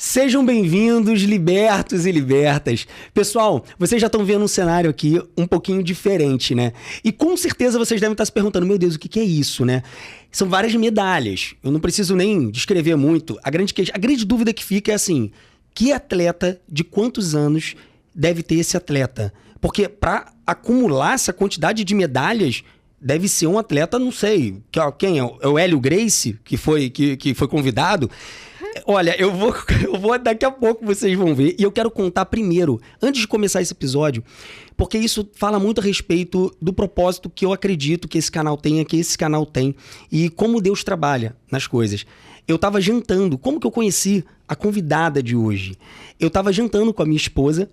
Sejam bem-vindos, libertos e libertas. Pessoal, vocês já estão vendo um cenário aqui um pouquinho diferente, né? E com certeza vocês devem estar se perguntando, meu Deus, o que é isso, né? São várias medalhas. Eu não preciso nem descrever muito. A grande dúvida que fica é assim, que atleta de quantos anos deve ter esse atleta? Porque para acumular essa quantidade de medalhas, deve ser um atleta, não sei, quem é? É o Hélio Gracie, que foi convidado? Olha, eu vou daqui a pouco vocês vão ver. E eu quero contar primeiro, antes de começar esse episódio, porque isso fala muito a respeito do propósito que eu acredito que esse canal tenha, que esse canal tem, e como Deus trabalha nas coisas. Eu estava jantando, como que eu conheci a convidada de hoje? Eu estava jantando com a minha esposa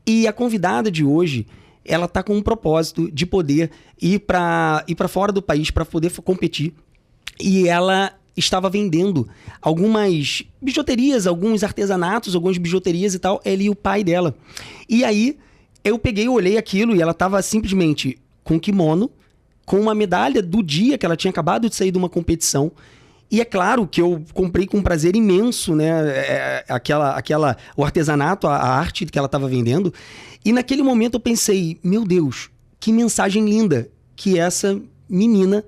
e a convidada de hoje, ela tá com um propósito de poder ir para fora do país para poder competir. E ela estava vendendo algumas bijuterias, alguns artesanatos, algumas bijuterias e tal, ela e o pai dela. E aí, eu olhei aquilo e ela estava simplesmente com kimono, com uma medalha do dia que ela tinha acabado de sair de uma competição. E é claro que eu comprei com um prazer imenso, né, o artesanato, a arte que ela estava vendendo. E naquele momento eu pensei, meu Deus, que mensagem linda que essa menina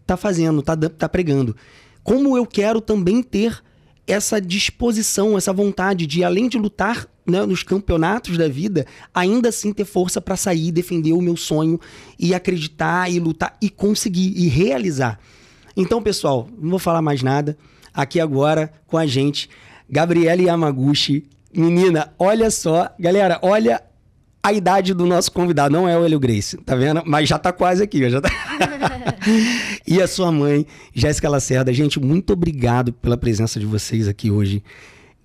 tá fazendo, tá pregando. Como eu quero também ter essa disposição, essa vontade de, além de lutar, né, nos campeonatos da vida, ainda assim ter força para sair, defender o meu sonho e acreditar e lutar e conseguir e realizar. Então, pessoal, não vou falar mais nada. Aqui agora com a gente, Gabriela Yamaguchi. Menina, olha só, galera, olha a idade do nosso convidado. Não é o Hélio Gracie, tá vendo? Mas já tá quase aqui, já tá... E a sua mãe, Jéssica Lacerda. Gente, muito obrigado pela presença de vocês aqui hoje.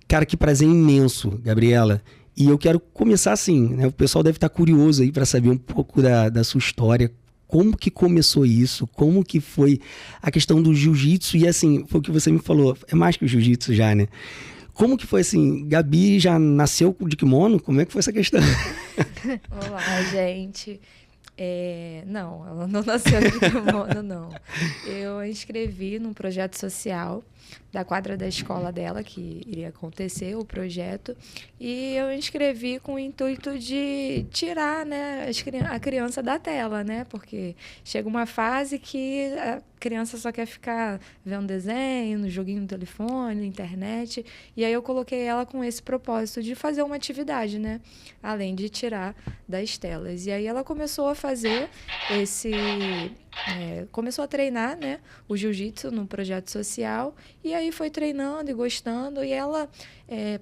Cara, que prazer imenso, Gabriela. E eu quero começar assim, né? O pessoal deve estar curioso aí para saber um pouco da sua história. Como que começou isso? Como que foi a questão do jiu-jitsu? E assim, foi o que você me falou, é mais que o jiu-jitsu já, né? Como que foi assim? Gabi já nasceu de kimono? Como é que foi essa questão? Olá, gente. Não, ela não nasceu de kimono, não. Eu a inscrevi num projeto social da quadra da escola dela, que iria acontecer o projeto, e eu inscrevi com o intuito de tirar, né, a criança da tela, né, porque chega uma fase que a criança só quer ficar vendo desenho, no joguinho no telefone, na internet, e aí eu coloquei ela com esse propósito de fazer uma atividade, né, além de tirar das telas. E aí ela começou a fazer começou a treinar, né, o jiu-jitsu no projeto social, e aí foi treinando e gostando, e ela,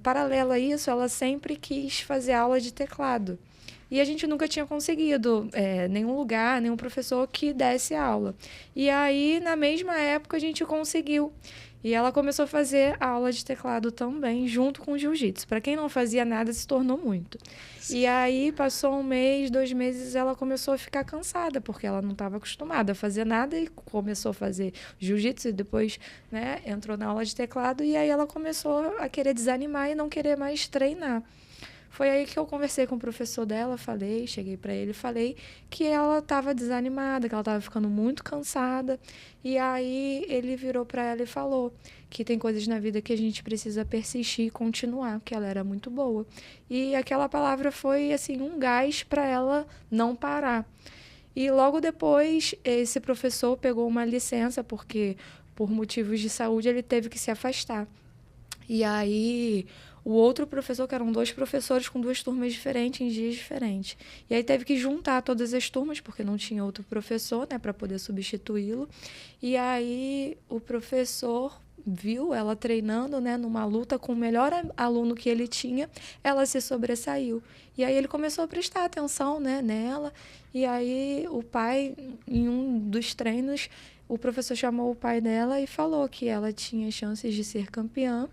paralelo a isso, ela sempre quis fazer aula de teclado. E a gente nunca tinha conseguido nenhum lugar, nenhum professor que desse aula. E aí, na mesma época, a gente conseguiu. E ela começou a fazer aula de teclado também, junto com o jiu-jitsu. Para quem não fazia nada, se tornou muito. Sim. E aí, passou 1 mês, 2 meses, ela começou a ficar cansada, porque ela não estava acostumada a fazer nada e começou a fazer jiu-jitsu e depois, né, entrou na aula de teclado e aí ela começou a querer desanimar e não querer mais treinar. Foi aí que eu conversei com o professor dela, cheguei para ele e falei que ela estava desanimada, que ela estava ficando muito cansada. E aí ele virou para ela e falou que tem coisas na vida que a gente precisa persistir e continuar, que ela era muito boa. E aquela palavra foi assim um gás para ela não parar. E logo depois esse professor pegou uma licença porque por motivos de saúde ele teve que se afastar. E aí o outro professor, que eram 2 professores com 2 turmas diferentes, em dias diferentes. E aí teve que juntar todas as turmas, porque não tinha outro professor, né, para poder substituí-lo. E aí o professor viu ela treinando, né, numa luta com o melhor aluno que ele tinha, ela se sobressaiu. E aí ele começou a prestar atenção, né, nela. E aí o pai, em um dos treinos, o professor chamou o pai dela e falou que ela tinha chances de ser campeã,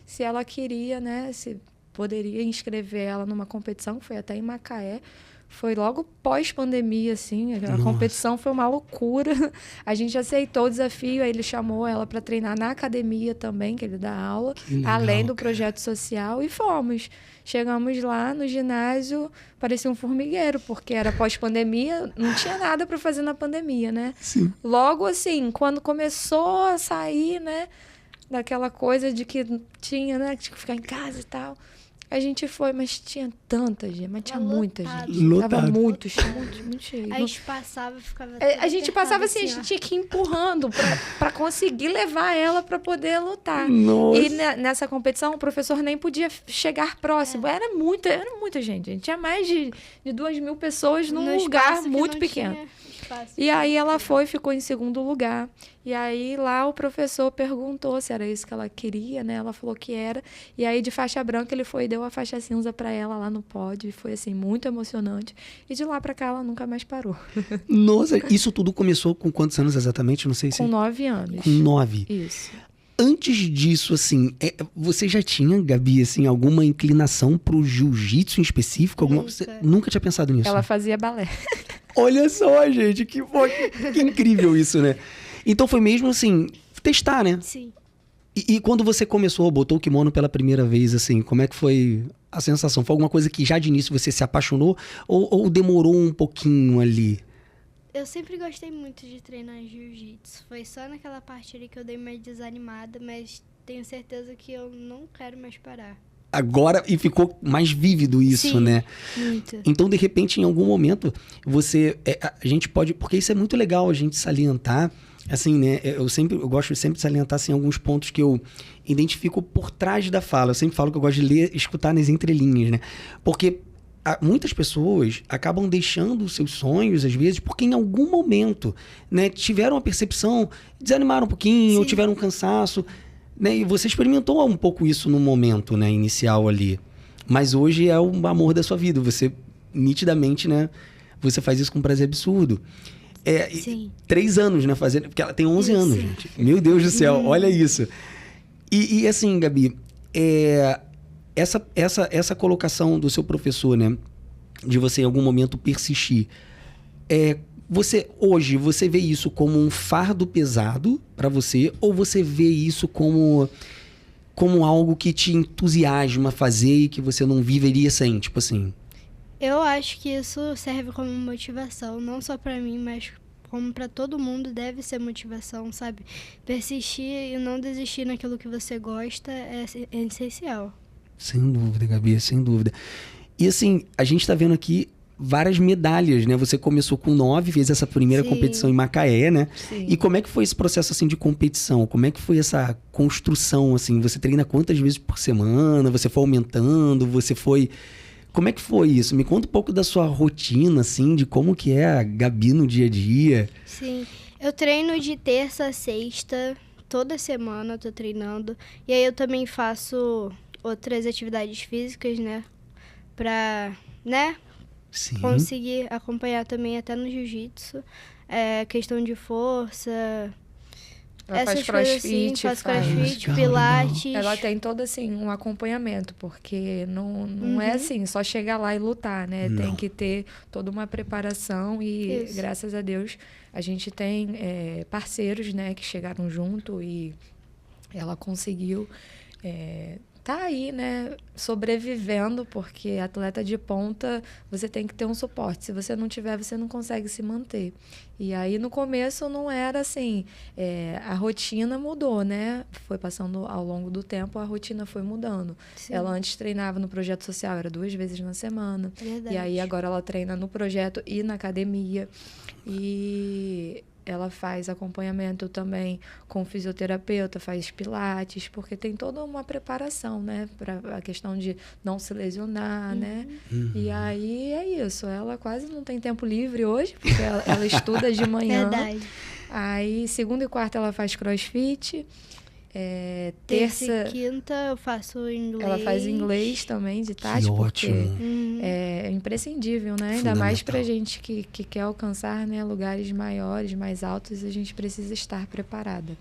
se ela queria, né, se poderia inscrever ela numa competição, que foi até em Macaé. Foi logo pós-pandemia, assim, a competição foi uma loucura. A gente aceitou o desafio, aí ele chamou ela para treinar na academia também, que ele dá aula, além do projeto social, e fomos. Chegamos lá no ginásio, parecia um formigueiro, porque era pós-pandemia, não tinha nada para fazer na pandemia, né? Sim. Logo assim, quando começou a sair, né, daquela coisa de que tinha, né? Tinha que ficar em casa e tal. A gente foi, mas tinha tanta gente, mas tinha muita gente. Lotado. Tava muito cheio, muito cheio. A gente passava e ficava... A gente passava assim, a gente tinha que ir empurrando pra conseguir levar ela pra poder lutar. Nossa. E nessa competição, o professor nem podia chegar próximo. Era muita gente. Tinha mais de 2.000 pessoas num lugar muito pequeno. E aí ela ficou em segundo lugar. E aí lá o professor perguntou se era isso que ela queria, né? Ela falou que era. E aí de faixa branca ele foi e deu a faixa cinza pra ela lá no pódio. E foi assim, muito emocionante. E de lá pra cá ela nunca mais parou. Nossa, isso tudo começou com quantos anos exatamente? Não sei se... Com 9 anos. Com 9. Isso. Antes disso, assim, você já tinha, Gabi, assim, alguma inclinação pro jiu-jitsu em específico? Você nunca tinha pensado nisso? Ela fazia balé. Olha só, gente, que incrível isso, né? Então foi mesmo, assim, testar, né? Sim. E quando você começou, botou o kimono pela primeira vez, assim, como é que foi a sensação? Foi alguma coisa que já de início você se apaixonou ou demorou um pouquinho ali? Eu sempre gostei muito de treinar jiu-jitsu. Foi só naquela parte ali que eu dei uma desanimada, mas tenho certeza que eu não quero mais parar. Agora, e ficou mais vívido isso, Sim, né? Muito. Então, de repente, em algum momento, a gente pode... Porque isso é muito legal a gente salientar, assim, né? Eu gosto sempre de salientar, assim, alguns pontos que eu identifico por trás da fala. Eu sempre falo que eu gosto de ler, escutar nas entrelinhas, né? Porque muitas pessoas acabam deixando os seus sonhos, às vezes, porque em algum momento, né, tiveram a percepção, desanimaram um pouquinho, ou tiveram um cansaço, né? E você experimentou um pouco isso no momento, né, inicial ali. Mas hoje é o amor da sua vida. Você, nitidamente, né, você faz isso com um prazer absurdo. Sim. 3 anos, né, fazendo... Porque ela tem 11 anos, gente. Meu Deus do céu, olha isso. E assim, Gabi, essa colocação do seu professor, né, de você em algum momento persistir, hoje você vê isso como um fardo pesado para você, ou você vê isso como algo que te entusiasma fazer e que você não viveria sem, tipo assim? Eu acho que isso serve como motivação, não só pra mim, mas como pra todo mundo deve ser motivação, sabe? Persistir e não desistir naquilo que você gosta é essencial. Sem dúvida, Gabi, sem dúvida. E assim, a gente tá vendo aqui várias medalhas, né? Você começou com 9, fez essa primeira competição em Macaé, né? Sim. E como é que foi esse processo, assim, de competição? Como é que foi essa construção, assim? Você treina quantas vezes por semana? Você foi aumentando? Como é que foi isso? Me conta um pouco da sua rotina, assim, de como que é a Gabi no dia a dia. Sim, eu treino de terça a sexta, toda semana eu tô treinando. E aí eu também faço outras atividades físicas, né? Pra, né? Sim. Conseguir acompanhar também até no jiu-jitsu. Questão de força. Ela essas faz coisas crossfit, assim, faz faz- crossfit, Legal, pilates. Ela tem todo, assim, um acompanhamento, porque não é assim, só chegar lá e lutar, né? Não. Tem que ter toda uma preparação e, Isso. graças a Deus, a gente tem parceiros, né, que chegaram junto e ela conseguiu tá aí, né, sobrevivendo, porque atleta de ponta, você tem que ter um suporte. Se você não tiver, você não consegue se manter. E aí, no começo, não era assim, a rotina mudou, né? Foi passando ao longo do tempo, a rotina foi mudando. Sim. Ela antes treinava no projeto social, era 2 vezes na semana. Verdade. E aí, agora ela treina no projeto e na academia. E ela faz acompanhamento também com fisioterapeuta, faz pilates, porque tem toda uma preparação, né? Para a questão de não se lesionar, né? E aí é isso. Ela quase não tem tempo livre hoje, porque ela estuda de manhã. Verdade. Aí, segunda e quarta, ela faz crossfit. Terça Terça, e quinta eu faço inglês. ela faz inglês também, de tarde, Que porque ótimo. é imprescindível, né? Ainda mais pra Fundamental. gente que quer alcançar, né, lugares maiores, mais altos, a gente precisa estar preparada.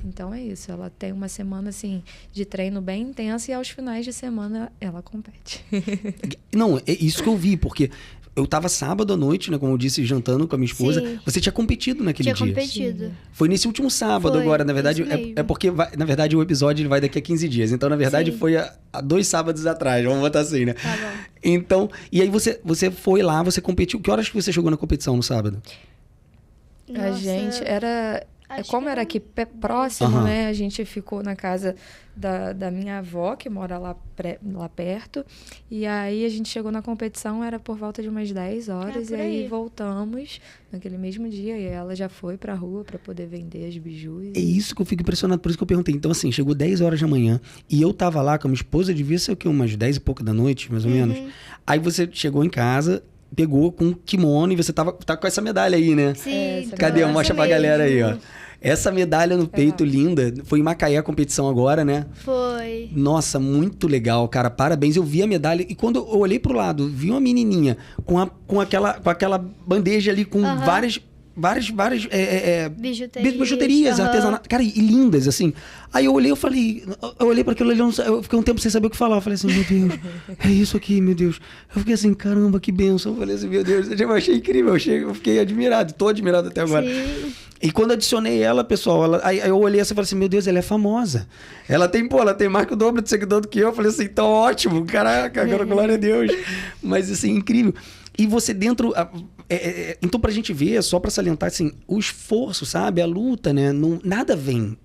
Então é isso, ela tem uma semana assim de treino bem intensa e aos finais de semana ela compete. Não, é isso que eu vi, porque eu tava sábado à noite, né, como eu disse, jantando com a minha esposa. Sim. Você tinha competido naquele Tinha dia. competido. Foi nesse último sábado Foi, agora, na verdade. isso mesmo. É porque, na verdade, o episódio ele vai daqui a 15 dias. Então, na verdade, Sim. foi há 2 sábados atrás, vamos botar assim, né? Tá bom. Então, e aí você foi lá, você competiu. Que horas que você chegou na competição no sábado? A Nossa, gente era Acho Como que era aqui próximo, Aham. né? A gente ficou na casa da minha avó, que mora lá perto. E aí a gente chegou na competição, era por volta de umas 10 horas. por E aí aí. voltamos naquele mesmo dia. E ela já foi pra rua pra poder vender as bijus. É isso que eu fico impressionado, por isso que eu perguntei. Então, assim, chegou 10 horas da manhã e eu tava lá com a minha esposa, devia ser o quê? Umas 10 e pouca da noite, mais ou menos. Aí você chegou em casa, pegou com um kimono e você tá com essa medalha aí, né? Sim, essa Cadê? nossa Mostra pra galera aí, ó. mesmo. Essa medalha no peito linda, foi em Macaé a competição agora, né? Foi. Nossa, muito legal, cara. Parabéns. Eu vi a medalha e quando eu olhei pro lado, vi uma menininha com aquela bandeja ali com várias bijuterias, aham. artesanato. Cara, e lindas, assim. Aí eu olhei, eu olhei pra aquilo ali, eu fiquei um tempo sem saber o que falar. Eu falei assim, meu Deus, é isso aqui, meu Deus. Eu fiquei assim, caramba, que bênção. Eu falei assim, meu Deus, eu achei incrível. Eu fiquei admirado, tô admirado até agora. Sim. E quando adicionei ela, pessoal, aí eu olhei assim e falei assim, meu Deus, ela é famosa. Ela tem mais que o dobro de seguidor do que eu. Eu falei assim, então ótimo, caraca, agora glória a Deus. Mas assim, incrível. E você dentro... então pra gente ver, só pra salientar, assim, o esforço, sabe? A luta, né? Nada vem,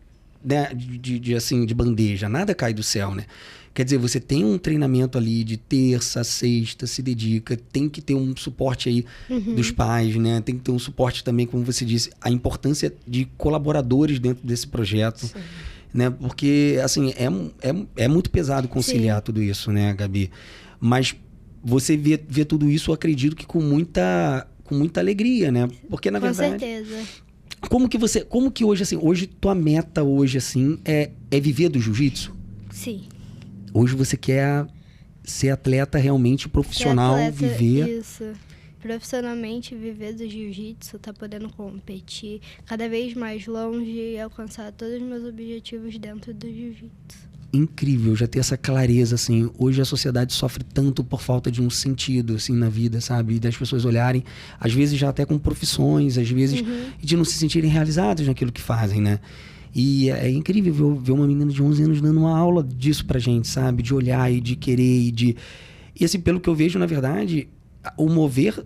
né? de bandeja, nada cai do céu, né? Quer dizer, você tem um treinamento ali de terça, sexta, se dedica, tem que ter um suporte aí dos pais, né? Tem que ter um suporte também, como você disse, a importância de colaboradores dentro desse projeto, Sim. né? Porque, assim, é muito pesado conciliar tudo isso, né, Gabi? Mas você vê tudo isso, eu acredito que com muita alegria, né? Porque, na Com verdade... certeza. Como que hoje, assim, tua meta hoje, assim, é viver do jiu-jitsu? Sim. Hoje você quer ser atleta realmente profissional, Ser atleta, viver... Isso. Profissionalmente viver do jiu-jitsu, tá podendo competir cada vez mais longe e alcançar todos os meus objetivos dentro do jiu-jitsu. Incrível já ter essa clareza, assim. Hoje a sociedade sofre tanto por falta de um sentido, assim, na vida, sabe? E das pessoas olharem, às vezes já até com profissões, às vezes, e de não se sentirem realizadas naquilo que fazem, né? E é incrível ver uma menina de 11 anos dando uma aula disso pra gente, sabe? De olhar e de querer E assim, pelo que eu vejo, na verdade, o mover...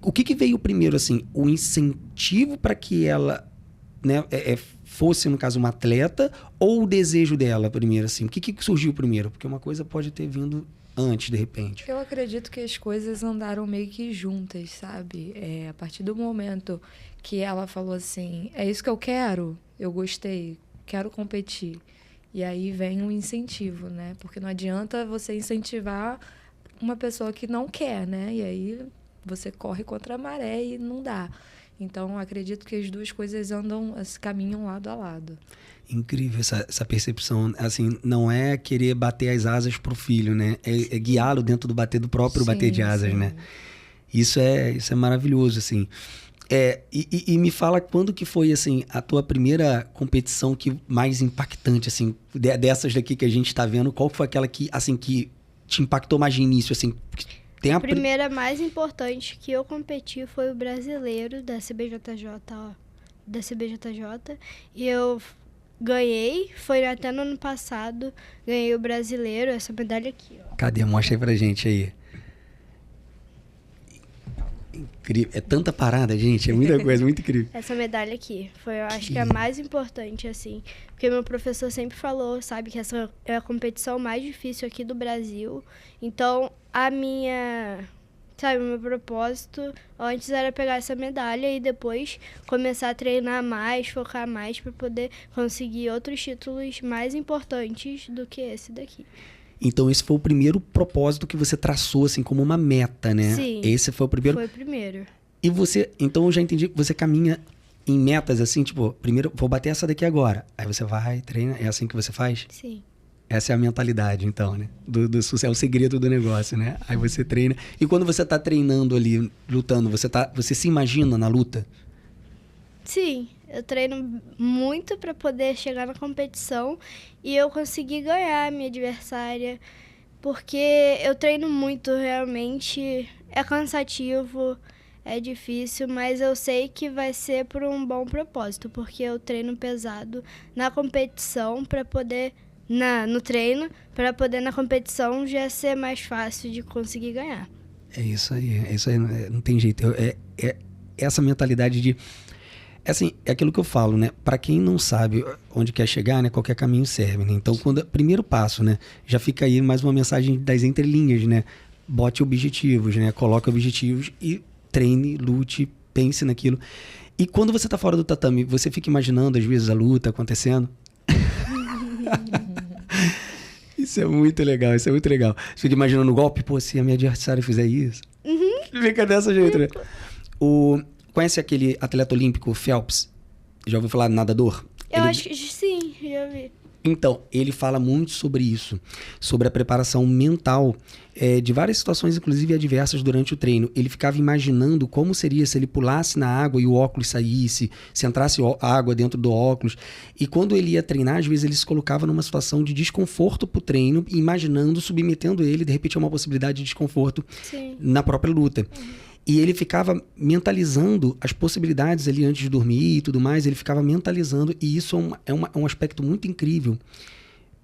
O que veio primeiro, assim? O incentivo para que ela, né, fosse, no caso, uma atleta, ou o desejo dela primeiro, assim? O que surgiu primeiro? Porque uma coisa pode ter vindo antes, de repente. Eu acredito que as coisas andaram meio que juntas, sabe? A partir do momento que ela falou assim, é isso que eu quero, eu gostei, quero competir. E aí vem um incentivo, né? Porque não adianta você incentivar uma pessoa que não quer, né? E aí você corre contra a maré e não dá. Então, acredito que as duas coisas caminham lado a lado. Incrível essa percepção. Assim, não é querer bater as asas pro filho, né? É guiá-lo dentro do próprio bater de asas, né? Isso é maravilhoso, assim. E me fala quando que foi, assim, a tua primeira competição que mais impactante, assim, dessas daqui que a gente tá vendo, qual foi aquela que, assim, que te impactou mais de início, assim? A primeira mais importante que eu competi foi o brasileiro da CBJJ, e eu ganhei, foi até no ano passado, ganhei o brasileiro, essa medalha aqui, ó. Cadê? Mostra aí pra gente aí. Incrível. É tanta parada, gente. É muita coisa, muito incrível. Essa medalha aqui foi, eu acho que a mais importante, assim. Porque meu professor sempre falou, sabe, que essa é a competição mais difícil aqui do Brasil. Então, o meu propósito antes era pegar essa medalha e depois começar a treinar mais, focar mais para poder conseguir outros títulos mais importantes do que esse daqui. Então, esse foi o primeiro propósito que você traçou, assim, como uma meta, né? Sim. Esse foi o primeiro. Foi o primeiro. E você, então eu já entendi que você caminha em metas, assim, tipo, primeiro vou bater essa daqui agora. Aí você vai, treina, é assim que você faz? Sim. Essa é a mentalidade, então, né? Do sucesso, é o segredo do negócio, né? Aí você treina. E quando você tá treinando ali, lutando, você se imagina na luta? Sim. Eu treino muito para poder chegar na competição e eu conseguir ganhar a minha adversária, porque eu treino muito, realmente é cansativo, é difícil, mas eu sei que vai ser por um bom propósito, porque eu treino pesado na competição para poder, no treino, para poder na competição já ser mais fácil de conseguir ganhar. É isso aí, não tem jeito. É essa mentalidade de... assim, é aquilo que eu falo, né? Para quem não sabe onde quer chegar, né? Qualquer caminho serve, né? Então, primeiro passo, né? Já fica aí mais uma mensagem das entrelinhas, né? Bote objetivos, né? Coloque objetivos e treine, lute, pense naquilo. E quando você tá fora do tatame, você fica imaginando, às vezes, a luta acontecendo? Isso é muito legal, isso é muito legal. Você fica imaginando o golpe, pô, se a minha adversária fizer isso. Fica dessa jeito, né? Conhece aquele atleta olímpico Phelps? Já ouviu falar de nadador? Eu acho que sim, já vi. Então, ele fala muito sobre isso, sobre a preparação mental de várias situações, inclusive adversas, durante o treino. Ele ficava imaginando como seria se ele pulasse na água e o óculos saísse, se entrasse água dentro do óculos. E quando ele ia treinar, às vezes ele se colocava numa situação de desconforto pro treino, imaginando, submetendo ele, de repente, a uma possibilidade de desconforto na própria luta. E ele ficava mentalizando as possibilidades ali antes de dormir e tudo mais. Ele ficava mentalizando. E isso é um aspecto muito incrível.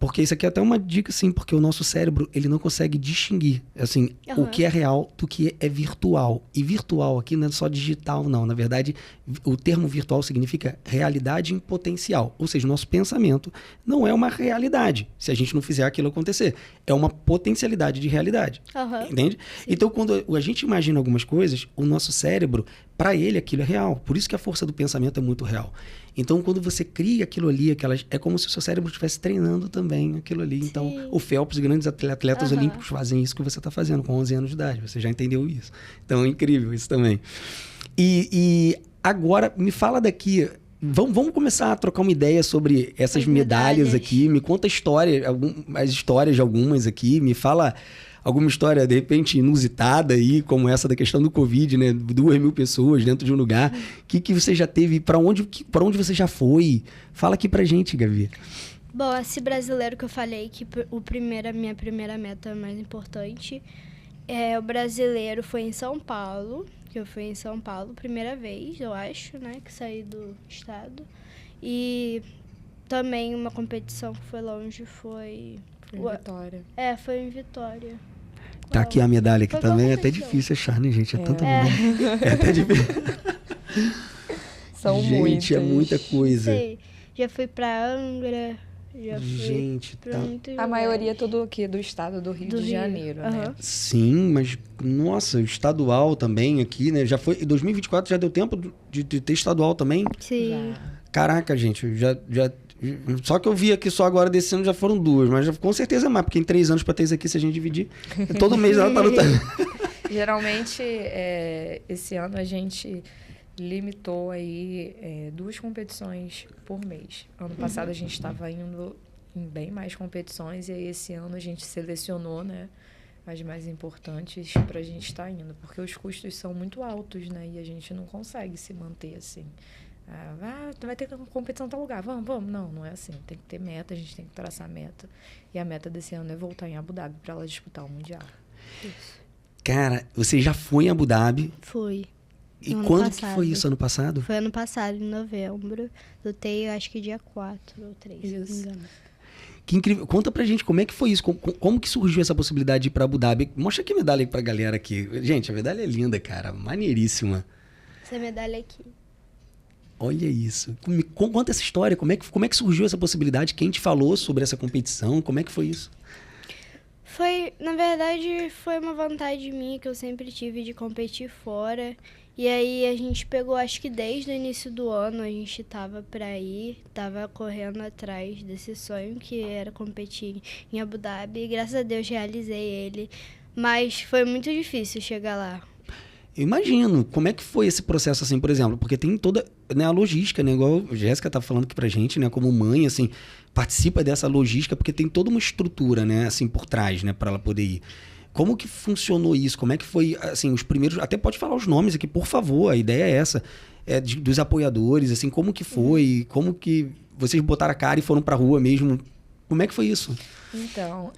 Porque isso aqui é até uma dica, sim. Porque o nosso cérebro, ele não consegue distinguir, assim, o que é real do que é virtual. E virtual aqui não é só digital, não. Na verdade, o termo virtual significa realidade em potencial. Ou seja, o nosso pensamento não é uma realidade, se a gente não fizer aquilo acontecer. É uma potencialidade de realidade. Entende? Sim. Então, quando a gente imagina algumas coisas, o nosso cérebro, para ele, aquilo é real. Por isso que a força do pensamento é muito real. Então, quando você cria aquilo ali, é como se o seu cérebro estivesse treinando também aquilo ali. Sim. Então, o Phelps, grandes atletas olímpicos fazem isso que você está fazendo com 11 anos de idade. Você já entendeu isso. Então, é incrível isso também. E agora, me fala daqui... Vamos começar a trocar uma ideia sobre essas medalhas aqui. Me conta as histórias de algumas aqui. Me fala alguma história, de repente, inusitada aí, como essa da questão do Covid, né? 2.000 pessoas dentro de um lugar. O que você já teve? Para onde você já foi? Fala aqui pra gente, Gabi. Bom, esse brasileiro que eu falei, que a minha primeira meta mais importante, o brasileiro foi em São Paulo, que eu fui em São Paulo, primeira vez, eu acho, né, que saí do estado. E também uma competição que foi longe, foi em Vitória. Foi em Vitória. Tá aqui a medalha aqui também, é até difícil achar, né, gente? É tanta medalha. É até difícil. São gente, muitas. É muita coisa. Sei. Já fui pra Angra, já fui pra muitos lugares. A maioria tudo aqui do estado do Rio de Janeiro, né? Sim, mas, nossa, estadual também aqui, né? Já foi, em 2024 já deu tempo de ter estadual também? Sim. Caraca, gente, já só que eu vi aqui só agora desse ano já foram 2, mas com certeza é mais, porque em 3 anos pra ter isso aqui, se a gente dividir, todo mês ela tá lutando. Geralmente, esse ano a gente limitou aí 2 competições por mês. Ano passado a gente estava indo em bem mais competições e aí esse ano a gente selecionou, né, as mais importantes para a gente estar indo, porque os custos são muito altos, né, e a gente não consegue se manter assim. Vai ter competição em tal lugar, vamos. Não é assim, tem que ter meta, a gente tem que traçar meta. E a meta desse ano é voltar em Abu Dhabi para ela disputar o Mundial. Isso. Cara, você já foi em Abu Dhabi? Fui. E quando que foi isso? Ano passado? Foi ano passado, em novembro. Lutei, acho que dia 4 ou 3, se não me engano. Que incrível. Conta pra gente como é que foi isso. Como que surgiu essa possibilidade de ir pra Abu Dhabi? Mostra aqui a medalha aí pra galera aqui. Gente, a medalha é linda, cara. Maneiríssima. Essa medalha aqui. Olha isso. Conta essa história. Como é que surgiu essa possibilidade? Quem te falou sobre essa competição? Como é que foi isso? Na verdade, foi uma vontade minha que eu sempre tive de competir fora. E aí a gente pegou, acho que desde o início do ano a gente tava correndo atrás desse sonho que era competir em Abu Dhabi. E graças a Deus realizei ele, mas foi muito difícil chegar lá. Eu imagino. Como é que foi esse processo, assim, por exemplo? Porque tem toda, né, a logística, né? Igual a Jéssica tá falando aqui pra gente, né? Como mãe, assim, participa dessa logística, porque tem toda uma estrutura, né? Assim, por trás, né? Pra ela poder ir. Como que funcionou isso? Como é que foi, assim, os primeiros... Até pode falar os nomes aqui, por favor. A ideia é essa. Dos apoiadores, assim, como que foi? Como que vocês botaram a cara e foram pra rua mesmo? Como é que foi isso? Então,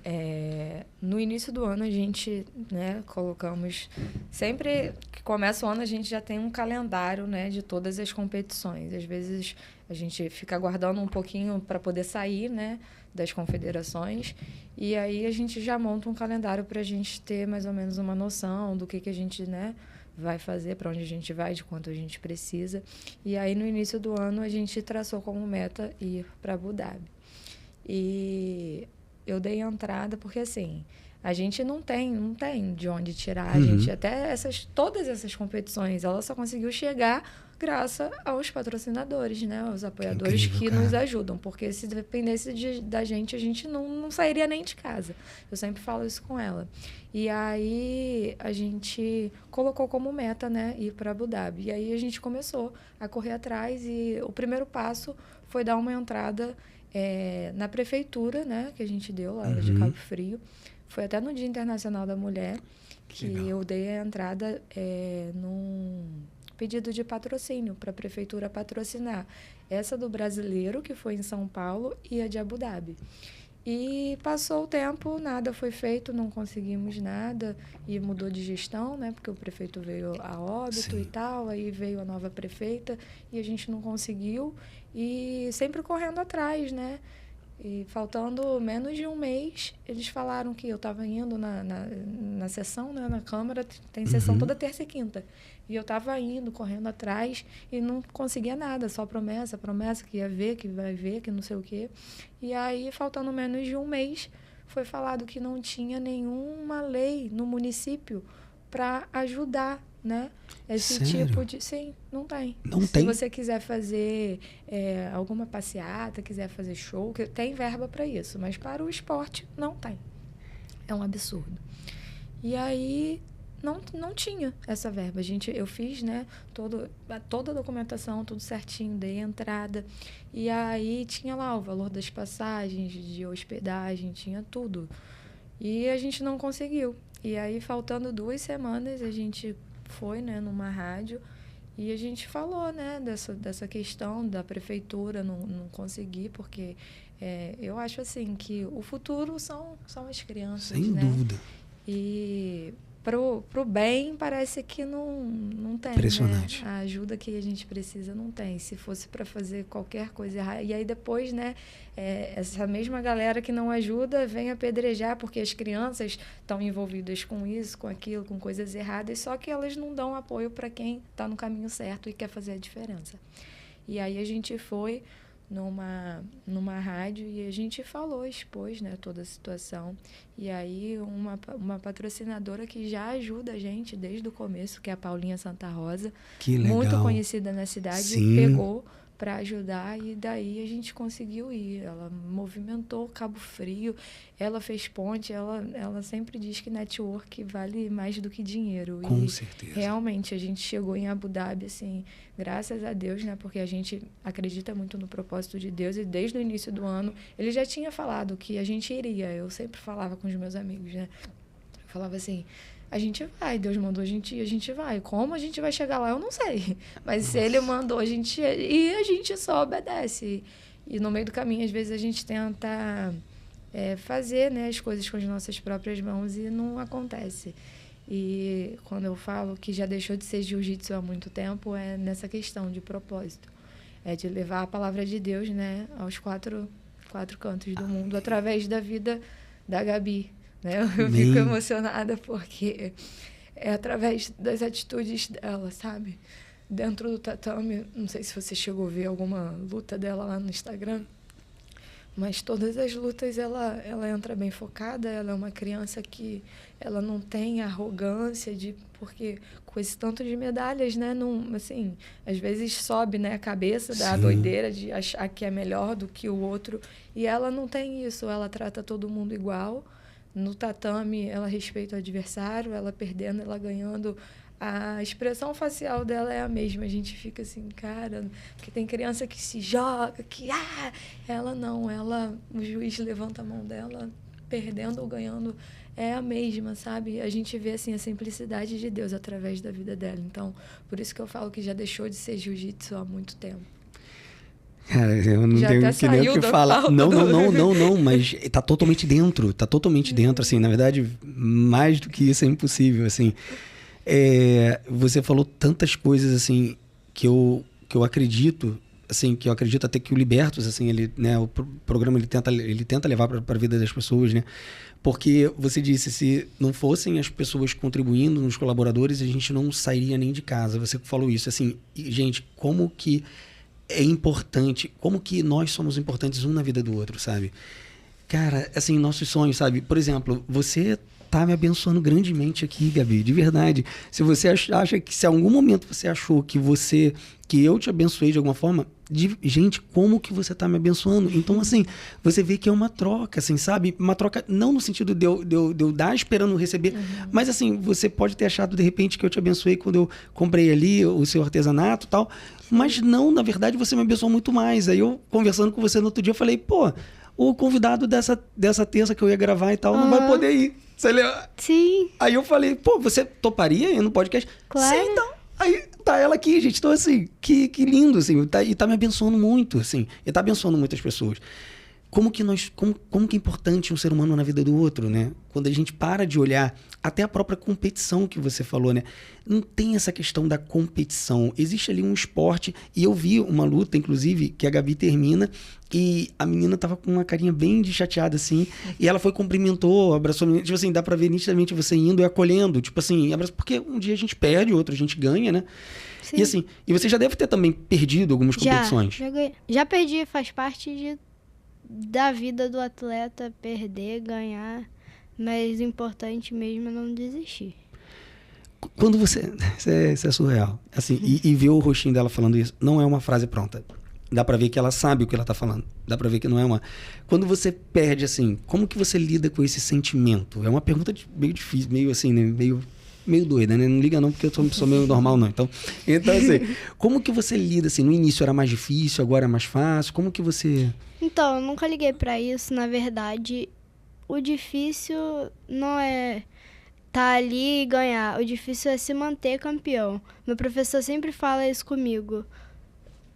no início do ano a gente, né, colocamos... Sempre que começa o ano a gente já tem um calendário, né, de todas as competições. Às vezes a gente fica aguardando um pouquinho para poder sair, né, das confederações. E aí a gente já monta um calendário para a gente ter mais ou menos uma noção do que a gente, né, vai fazer, para onde a gente vai, de quanto a gente precisa. E aí, no início do ano, a gente traçou como meta ir para Abu Dhabi. E eu dei entrada porque, assim, a gente não tem de onde tirar. A gente, até todas essas competições, ela só conseguiu chegar graças aos patrocinadores, né? Aos apoiadores incrível, que cara. nos ajudam. Porque se dependesse da gente, a gente não sairia nem de casa. Eu sempre falo isso com ela. E aí, a gente colocou como meta, né? Ir para Abu Dhabi. E aí, a gente começou a correr atrás. E o primeiro passo foi dar uma entrada na prefeitura, né? Que a gente deu lá de Cabo Frio. Foi até no Dia Internacional da Mulher que eu dei a entrada num pedido de patrocínio para a prefeitura patrocinar. Essa do Brasileiro, que foi em São Paulo, e a de Abu Dhabi. E passou o tempo, nada foi feito, não conseguimos nada. E mudou de gestão, né? Porque o prefeito veio a óbito e tal. Aí veio a nova prefeita e a gente não conseguiu. E sempre correndo atrás, né? E faltando menos de um mês, eles falaram que eu estava indo na sessão, né, na Câmara, tem sessão toda terça e quinta. E eu estava indo, correndo atrás, e não conseguia nada, só promessa, que ia ver, que vai ver, que não sei o quê. E aí, faltando menos de um mês, foi falado que não tinha nenhuma lei no município para ajudar, né? Esse Sério? tipo de... Sim, não tem. Não Se tem? você quiser fazer alguma passeata, quiser fazer show, tem verba para isso. Mas para o esporte, não tem. É um absurdo. E aí, não tinha essa verba. Eu fiz, né, toda a documentação, tudo certinho, dei entrada. E aí, tinha lá o valor das passagens, de hospedagem, tinha tudo. E a gente não conseguiu. E aí, faltando 2 semanas, a gente foi, né, numa rádio e a gente falou, né, dessa questão da prefeitura não conseguir, porque eu acho assim que o futuro são as crianças, Sem né? dúvida. E pro bem parece que não tem, Impressionante. né? A ajuda que a gente precisa não tem. Se fosse para fazer qualquer coisa errada. E aí depois, né, essa mesma galera que não ajuda vem apedrejar porque as crianças estão envolvidas com isso, com aquilo, com coisas erradas, só que elas não dão apoio para quem está no caminho certo e quer fazer a diferença. E aí a gente foi numa rádio e a gente expôs, né, toda a situação. E aí uma patrocinadora que já ajuda a gente desde o começo, que é a Paulinha Santa Rosa, Que legal. muito conhecida na cidade, Sim. pegou para ajudar e daí a gente conseguiu ir. Ela movimentou Cabo Frio, ela fez ponte, ela sempre diz que network vale mais do que dinheiro. Com e certeza. Realmente, a gente chegou em Abu Dhabi, assim, graças a Deus, né? Porque a gente acredita muito no propósito de Deus e desde o início do ano, ele já tinha falado que a gente iria. Eu sempre falava com os meus amigos, né? Eu falava assim, a gente vai, Deus mandou a gente ir, a gente vai. Como a gente vai chegar lá, eu não sei. Mas se ele mandou a gente ir, a gente só obedece. E no meio do caminho, às vezes, a gente tenta fazer, né, as coisas com as nossas próprias mãos e não acontece. E quando eu falo que já deixou de ser jiu-jitsu há muito tempo, é nessa questão de propósito. É de levar a palavra de Deus, né, aos quatro cantos do mundo, através da vida da Gabi. Né? Eu fico emocionada porque é através das atitudes dela, sabe? Dentro do tatame, não sei se você chegou a ver alguma luta dela lá no Instagram, mas todas as lutas ela entra bem focada, ela é uma criança que ela não tem arrogância porque com esse tanto de medalhas, né, não, assim, às vezes sobe, né, a cabeça da doideira de achar que é melhor do que o outro, e ela não tem isso, ela trata todo mundo igual. No tatame, ela respeita o adversário, ela perdendo, ela ganhando. A expressão facial dela é a mesma. A gente fica assim, cara, porque tem criança que se joga, ela não, o juiz levanta a mão dela, perdendo ou ganhando, é a mesma, sabe? A gente vê, assim, a simplicidade de Deus através da vida dela. Então, por isso que eu falo que já deixou de ser jiu-jitsu há muito tempo. Cara, eu não Já tenho até que nem o que saiu da falar. pauta Não, mas tá totalmente dentro, assim, na verdade, mais do que isso é impossível, assim. Você falou tantas coisas, assim, que eu acredito, assim, que eu acredito até que o Libertos, assim, ele, né, o programa ele tenta levar para a vida das pessoas, né? Porque você disse, se não fossem as pessoas contribuindo, nos colaboradores, a gente não sairia nem de casa. Você falou isso, assim, e, gente, como que é importante, como que nós somos importantes um na vida do outro, sabe? Cara, assim, nossos sonhos, sabe? Por exemplo, você tá me abençoando grandemente aqui, Gabi, de verdade. Se você acha que se em algum momento você achou que eu te abençoei de alguma forma, gente, como que você tá me abençoando? Então, assim, você vê que é uma troca, assim, sabe? Uma troca, não no sentido de eu dar esperando receber, mas assim, você pode ter achado de repente que eu te abençoei quando eu comprei ali o seu artesanato e tal, mas não, na verdade, você me abençoou muito mais. Aí eu, conversando com você no outro dia, eu falei, pô, o convidado dessa terça que eu ia gravar e tal, não vai poder ir. Você lembra? Sim. Aí eu falei, pô, você toparia ir no podcast? Claro. Sim, então. Aí tá ela aqui, gente. Então, assim, que lindo, assim. E tá me abençoando muito, assim. E tá abençoando muitas pessoas. Como que é importante um ser humano na vida do outro, né? Quando a gente para de olhar até a própria competição que você falou, né? Não tem essa questão da competição. Existe ali um esporte, e eu vi uma luta, inclusive, que a Gabi termina, e a menina tava com uma carinha bem de chateada, assim, e ela foi, cumprimentou, abraçou a menina, tipo assim, dá pra ver nitidamente você indo e acolhendo, tipo assim, porque um dia a gente perde, outro a gente ganha, né? Sim. E assim, e você já deve ter também perdido algumas competições. Já perdi, faz parte da vida do atleta, perder, ganhar, mas o importante mesmo é não desistir. Quando você... Isso é surreal. Assim, e ver o rostinho dela falando isso, não é uma frase pronta. Dá pra ver que ela sabe o que ela tá falando. Dá pra ver que não é uma... Quando você perde, assim, como que você lida com esse sentimento? É uma pergunta meio difícil, meio assim, né? Meio doida, né? Não liga não, porque eu sou uma pessoa meio normal, não. Então, assim, como que você lida, assim? No início era mais difícil, agora é mais fácil? Como que você... Então, eu nunca liguei pra isso. Na verdade, o difícil não é estar ali e ganhar. O difícil é se manter campeão. Meu professor sempre fala isso comigo.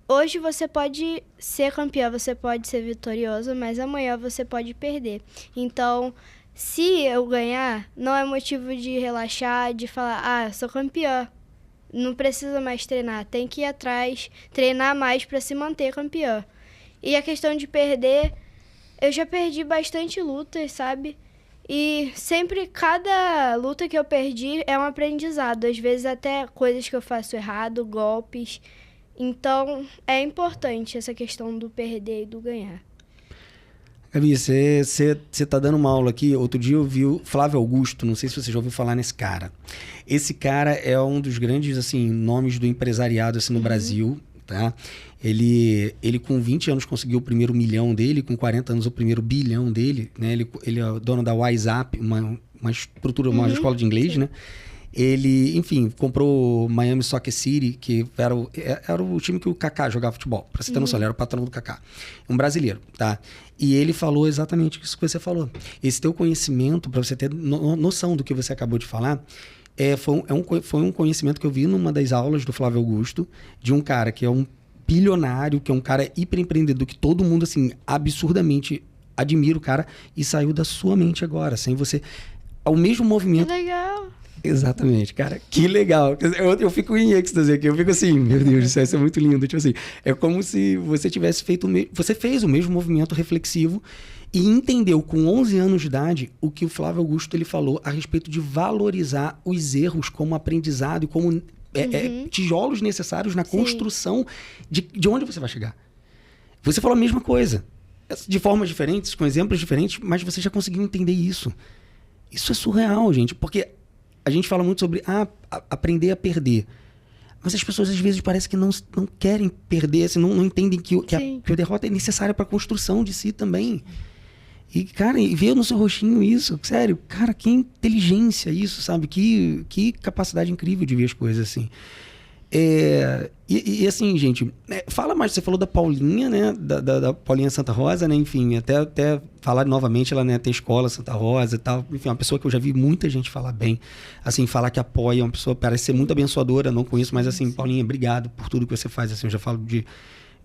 Hoje você pode ser campeão, você pode ser vitorioso, mas amanhã você pode perder. Então, se eu ganhar, não é motivo de relaxar, de falar, sou campeã. Não precisa mais treinar, tem que ir atrás, treinar mais para se manter campeã. E a questão de perder, eu já perdi bastante lutas, sabe? E sempre, cada luta que eu perdi é um aprendizado. Às vezes até coisas que eu faço errado, golpes. Então, é importante essa questão do perder e do ganhar. Gabi, você tá dando uma aula aqui. Outro dia eu vi o Flávio Augusto, não sei se você já ouviu falar nesse cara. Esse cara é um dos grandes, assim, nomes do empresariado, assim, no Brasil, tá? Ele com 20 anos conseguiu o primeiro milhão dele, com 40 anos o primeiro bilhão dele, né? Ele é o dono da WhatsApp, uma estrutura, uma escola de inglês, né? Ele, enfim, comprou o Miami Soccer City, que era o time que o Kaká jogava futebol. Pra você ter noção, ele era o patrão do Kaká. Um brasileiro, tá? E ele falou exatamente isso que você falou. Esse teu conhecimento, pra você ter noção do que você acabou de falar, foi um conhecimento que eu vi numa das aulas do Flávio Augusto, de um cara que é um bilionário, que é um cara hiperempreendedor, que todo mundo, assim, absurdamente admira o cara, e saiu da sua mente agora, sem você... O mesmo movimento... Que legal! Exatamente, cara, que legal. Eu fico em êxtase aqui, eu fico assim, meu Deus do céu, isso é muito lindo. Tipo assim, é como se você tivesse feito você fez o mesmo movimento reflexivo e entendeu com 11 anos de idade o que o Flávio Augusto ele falou a respeito de valorizar os erros como aprendizado e como tijolos necessários na construção de onde você vai chegar. Você falou a mesma coisa, de formas diferentes, com exemplos diferentes, mas você já conseguiu entender isso. Isso é surreal, gente, porque a gente fala muito sobre aprender a perder. Mas as pessoas, às vezes, parece que não querem perder, assim, não entendem que a derrota é necessária para a construção de si também. E, cara, e ver no seu rostinho isso, sério, cara, que inteligência isso, sabe? Que capacidade incrível de ver as coisas, assim. E assim, gente, fala mais, você falou da Paulinha, né, da Paulinha Santa Rosa, né, enfim, até falar novamente, ela, né, tem escola Santa Rosa e tal, enfim, uma pessoa que eu já vi muita gente falar bem, assim, falar que apoia, uma pessoa parece ser muito abençoadora, não conheço, mas assim, Paulinha, obrigado por tudo que você faz, assim, eu já falo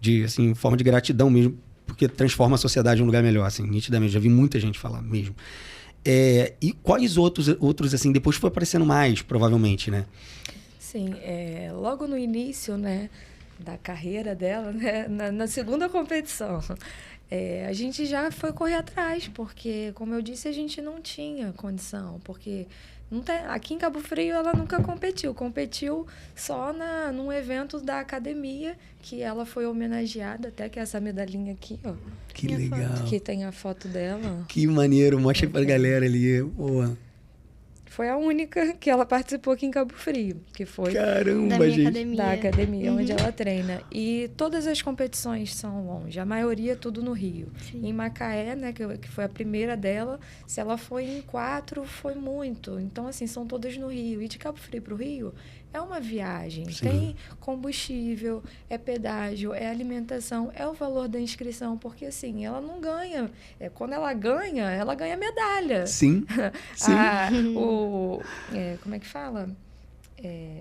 de assim, forma de gratidão mesmo, porque transforma a sociedade em um lugar melhor, assim, nitidamente, já vi muita gente falar mesmo. E quais outros, assim, depois foi aparecendo mais, provavelmente, né? Sim, logo no início, né, da carreira dela, né? Na segunda competição. A gente já foi correr atrás, porque, como eu disse, a gente não tinha condição, porque aqui em Cabo Frio ela nunca competiu só num evento da academia, que ela foi homenageada, até que essa medalhinha aqui, ó. Que legal. Que tem a foto dela. Que maneiro, mostra pra galera ali. Boa. Foi a única que ela participou aqui em Cabo Frio, que foi Caramba, gente. Academia. Da academia onde ela treina. E todas as competições são longe, a maioria tudo no Rio. Sim. Em Macaé, né, que foi a primeira dela, se ela foi em 4, foi muito. Então, assim, são todas no Rio. E de Cabo Frio para o Rio é uma viagem. Sim. Tem combustível, é pedágio, é alimentação, é o valor da inscrição, porque, assim, ela não ganha. Quando ela ganha medalha. Sim, sim. Como é que fala?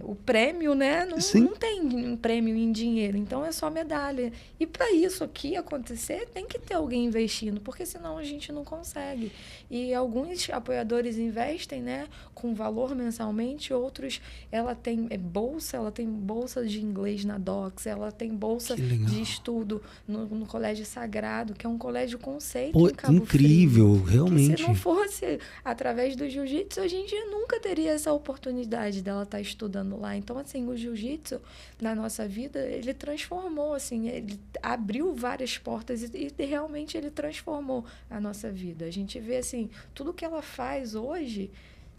O prêmio, né? Não tem um prêmio em dinheiro, então é só medalha. E para isso aqui acontecer, tem que ter alguém investindo, porque senão a gente não consegue. E alguns apoiadores investem, né, com valor mensalmente, outros ela tem bolsa de inglês na DOCS, ela tem bolsa de estudo no Colégio Sagrado, que é um colégio conceito em Cabo incrível, Frio. realmente. Que se não fosse através do jiu-jitsu, a gente nunca teria essa oportunidade dela estar estudando lá. Então, assim, o jiu-jitsu, na nossa vida, ele transformou, assim, ele abriu várias portas e realmente ele transformou a nossa vida. A gente vê, assim, tudo que ela faz hoje,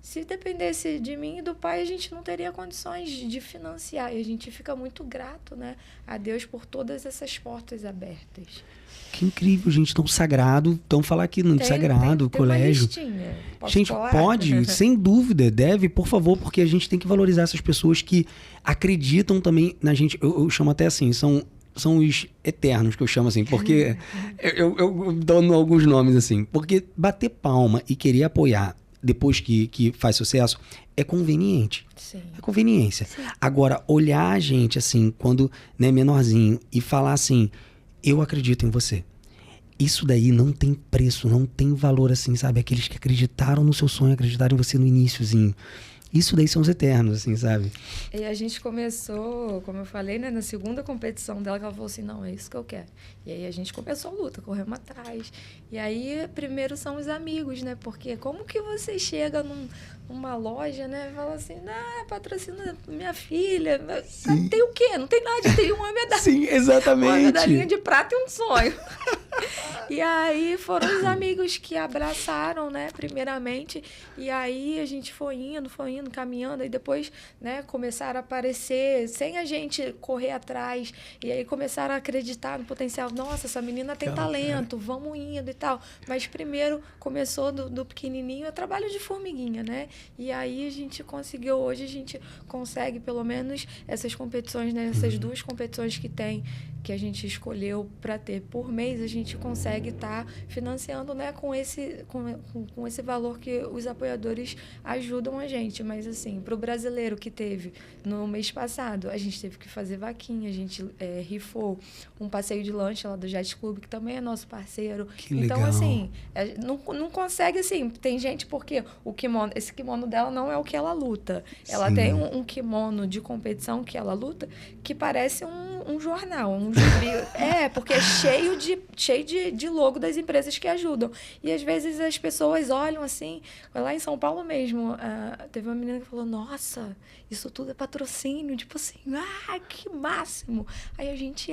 se dependesse de mim e do pai, a gente não teria condições de financiar. E a gente fica muito grato, né, a Deus por todas essas portas abertas. Que incrível, gente, tão sagrado. Então, falar aqui no sagrado, colégio. Gente, falar? pode, sem dúvida, deve, por favor, porque a gente tem que valorizar essas pessoas que acreditam também na gente. Eu chamo até assim, são os eternos, que eu chamo assim, porque eu dou alguns nomes assim. Porque bater palma e querer apoiar depois que faz sucesso é conveniente. Sim. É conveniência. Sim. Agora, olhar a gente assim, quando né, menorzinho, e falar assim, eu acredito em você. Isso daí não tem preço, não tem valor assim, sabe? Aqueles que acreditaram no seu sonho, acreditaram em você no iniciozinho. Isso daí são os eternos, assim, sabe? E a gente começou, como eu falei, né, na segunda competição dela, que ela falou assim, não, é isso que eu quero. E aí a gente começou a luta, corremos atrás. E aí, primeiro são os amigos, né? Porque como que você chega numa loja, né, e fala assim, patrocina minha filha. Tem o quê? Não tem nada, tem uma medalha. Sim, exatamente. Uma medalhinha de prata e um sonho. E aí foram os amigos que abraçaram, né, primeiramente. E aí a gente foi indo, caminhando. E depois, né, começaram a aparecer sem a gente correr atrás. E aí começaram a acreditar no potencial. Nossa, essa menina tem talento, vamos indo e tal. Mas primeiro começou do pequenininho, é trabalho de formiguinha, né? E aí a gente conseguiu, hoje a gente consegue pelo menos essas competições, né, essas 2 competições que a gente escolheu para ter por mês, a gente consegue estar financiando, né, com esse valor que os apoiadores ajudam a gente. Mas, assim, para o brasileiro que teve no mês passado, a gente teve que fazer vaquinha, a gente rifou um passeio de lanche lá do Jet Club, que também é nosso parceiro. Que então, legal. assim, não consegue, assim, tem gente porque esse kimono dela não é o que ela luta. Ela Sim. tem um kimono de competição que ela luta que parece um jornal, um gibi. Porque é cheio de logo das empresas que ajudam. E às vezes as pessoas olham assim, lá em São Paulo mesmo, teve uma menina que falou, nossa, isso tudo é patrocínio, tipo assim, que máximo. Aí a gente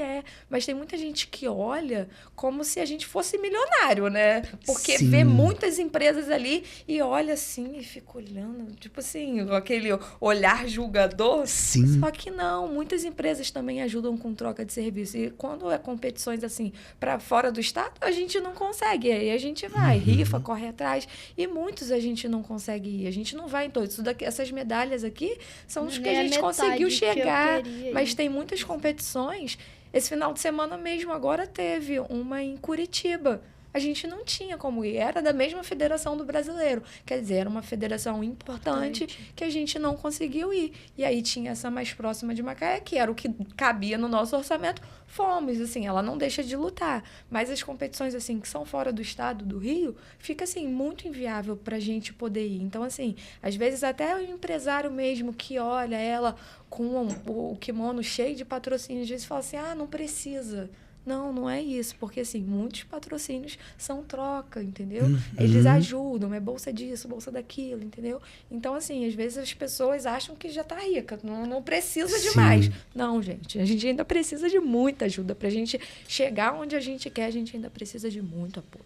mas tem muita gente que olha como se a gente fosse milionário, né? Porque Sim. vê muitas empresas ali e olha assim e fica olhando, tipo assim, aquele olhar julgador. Sim. Só que não, muitas empresas também ajudam com troca de serviço. E quando é competições assim para fora do estado, a gente não consegue. Aí a gente vai, rifa, corre atrás. E muitos a gente não consegue ir. A gente não vai em todos. Essas medalhas aqui são os que a gente conseguiu chegar. Mas tem muitas competições. Esse final de semana mesmo agora teve uma em Curitiba. a gente não tinha como ir. Era da mesma federação do brasileiro. Quer dizer, era uma federação importante que a gente não conseguiu ir. E aí tinha essa mais próxima de Macaé, que era o que cabia no nosso orçamento. Fomos, assim, ela não deixa de lutar. Mas as competições, assim, que são fora do estado do Rio, fica, assim, muito inviável pra gente poder ir. Então, assim, às vezes até o empresário mesmo que olha ela com o kimono cheio de patrocínio, às vezes fala assim, não precisa. Não, não é isso, porque assim, muitos patrocínios são troca, entendeu? Eles ajudam, é bolsa disso, bolsa daquilo, entendeu? Então, assim, às vezes as pessoas acham que já tá rica, não precisa de mais. Não, gente, a gente ainda precisa de muita ajuda. Pra gente chegar onde a gente quer, a gente ainda precisa de muito apoio.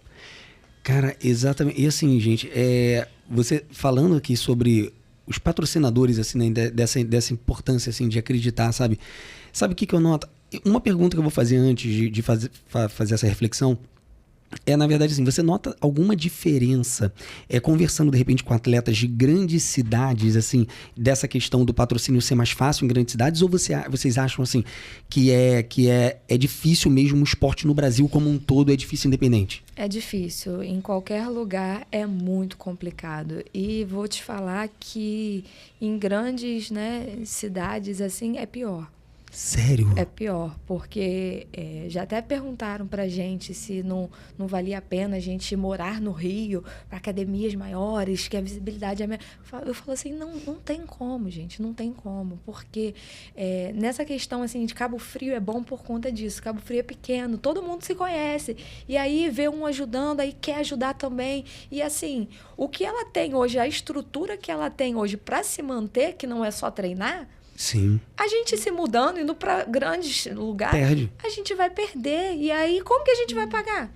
Cara, exatamente. E assim, gente, você falando aqui sobre os patrocinadores, assim, né, dessa importância, assim, de acreditar, sabe? Sabe o que eu noto? Uma pergunta que eu vou fazer antes de fazer essa reflexão na verdade, assim, você nota alguma diferença conversando, de repente, com atletas de grandes cidades, assim, dessa questão do patrocínio ser mais fácil em grandes cidades, ou vocês acham, assim, que é difícil mesmo o esporte no Brasil como um todo, é difícil independente? É difícil. Em qualquer lugar é muito complicado. E vou te falar que em grandes, né, cidades, assim, é pior. Sério? É pior, porque já até perguntaram pra gente se não valia a pena a gente morar no Rio, para academias maiores, que a visibilidade é maior. Eu falo assim, não tem como, gente, não tem como, porque nessa questão assim, de Cabo Frio é bom por conta disso. Cabo Frio é pequeno, todo mundo se conhece, e aí vê um ajudando, aí quer ajudar também. E assim, o que ela tem hoje, a estrutura que ela tem hoje para se manter, que não é só treinar, sim, a gente se mudando, indo para grandes lugares, perde. A gente vai perder. E aí, como que a gente vai pagar?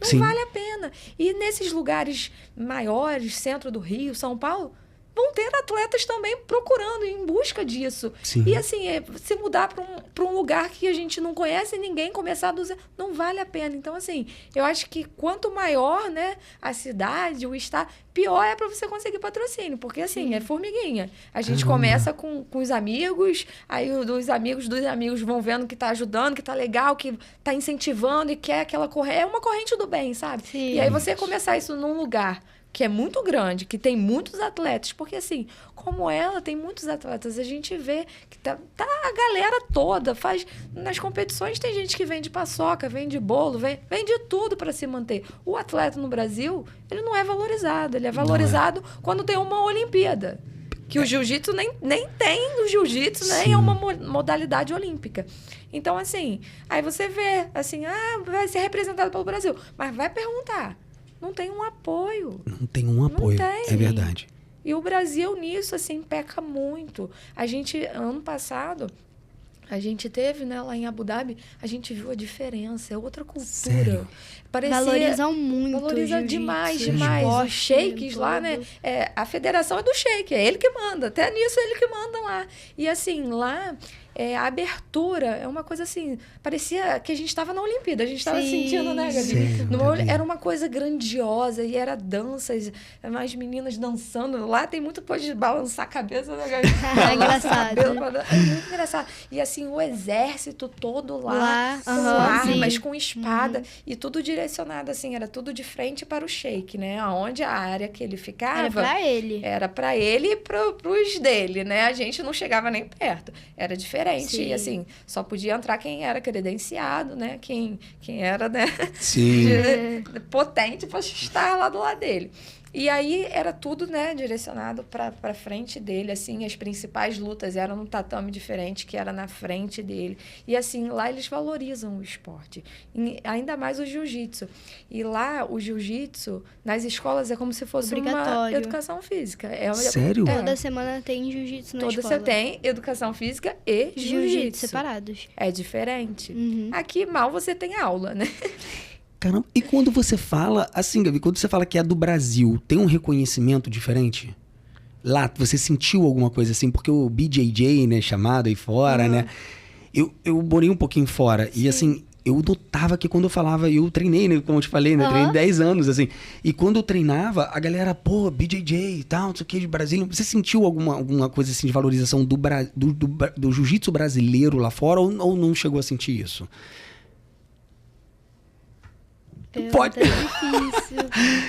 Não Sim. vale a pena. E nesses lugares maiores, centro do Rio, São Paulo, vão ter atletas também procurando, em busca disso. Sim. E assim, se mudar para um lugar que a gente não conhece ninguém, começar do zero, não vale a pena. Então, assim, eu acho que quanto maior, né, a cidade, o estado, pior é para você conseguir patrocínio. Porque, assim, é formiguinha. A gente começa com os amigos, aí os amigos dos amigos vão vendo que tá ajudando, que tá legal, que tá incentivando e quer aquela corrente. É uma corrente do bem, sabe? Sim. E aí você começar isso num lugar que é muito grande, que tem muitos atletas, porque assim, como ela tem muitos atletas, a gente vê que tá a galera toda, faz nas competições tem gente que vende paçoca, vende bolo, vende tudo para se manter. O atleta no Brasil, ele não é valorizado, ele é valorizado quando tem uma Olimpíada. Que o jiu-jitsu nem tem o jiu-jitsu, nem é uma modalidade olímpica. Então, assim, aí você vê, assim, vai ser representado pelo Brasil, mas vai perguntar. Não tem um apoio. Não tem um apoio, tem. É verdade. E o Brasil nisso, assim, peca muito. A gente, ano passado, a gente teve, né, lá em Abu Dhabi, a gente viu a diferença, é outra cultura. Sério? Valorizam muito. Valoriza demais. Esporte, Os sheiks lá, tudo. né? A federação é do sheik, é ele que manda. Até nisso, ele que manda lá. E assim, lá, a abertura é uma coisa assim, parecia que a gente estava na Olimpíada, a gente estava sentindo, né, Gabi? Sério, Era uma coisa grandiosa, e era danças, as meninas dançando. Lá tem muito coisa de balançar a cabeça, né, Gabi? Engraçado. É muito engraçado. E assim, o exército todo lá com aham, armas, sim. com espada, e tudo direcionado, assim, era tudo de frente para o sheik, né? Aonde a área que ele ficava... Era pra ele. Era para ele e pros dele, né? A gente não chegava nem perto. Era diferente. Sim. E assim, só podia entrar quem era credenciado, né? Quem era, né? Sim. Potente para estar lá do lado dele. E aí era tudo, né, direcionado para frente dele, assim, as principais lutas eram num tatame diferente, que era na frente dele. E assim, lá eles valorizam o esporte, ainda mais o jiu-jitsu. E lá, o jiu-jitsu, nas escolas, é como se fosse uma Obrigatório. educação física. Sério? Toda semana tem jiu-jitsu na Toda escola. você tem educação física e Jiu-jitsu jiu-jitsu. separados. É diferente. Uhum. Aqui, mal você tem aula, né? Caramba, e quando você fala, assim, Gabi, quando você fala que é do Brasil, tem um reconhecimento diferente? Lá, você sentiu alguma coisa assim? Porque o BJJ, né, chamado aí fora, né? Eu morei um pouquinho fora. E assim, eu notava que quando eu falava, eu treinei, né? Como eu te falei, né? Eu treinei 10 anos, assim. E quando eu treinava, a galera, pô, BJJ e tal, não sei o que, de Brasília. Você sentiu alguma coisa assim de valorização do jiu-jitsu brasileiro lá fora ou não chegou a sentir isso? Pode. Difícil.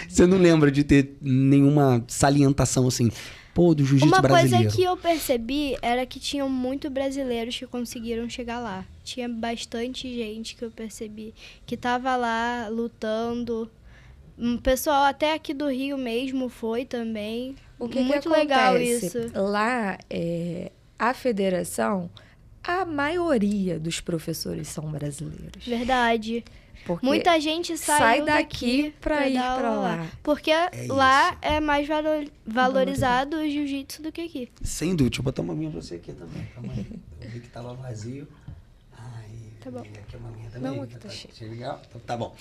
Você não lembra de ter nenhuma salientação assim, pô, do jiu-jitsu Uma brasileiro? coisa que eu percebi era que tinham muito brasileiros que conseguiram chegar lá. Tinha bastante gente que eu percebi que tava lá lutando. Um pessoal até aqui do Rio mesmo foi também. O que muito que legal acontece? isso. Lá, a federação, a maioria dos professores são brasileiros. Verdade. Porque Muita gente sai saiu daqui pra ir dar pra aula lá. Porque isso. lá é mais valorizado o jiu-jitsu do que aqui. Sem dúvida. Deixa eu botar uma minha pra você aqui também. Calma aí. Eu vi que tava vazio. Aí, Tá bom. aqui é uma minha também. Não, aqui tá cheio. Legal? Então, tá bom.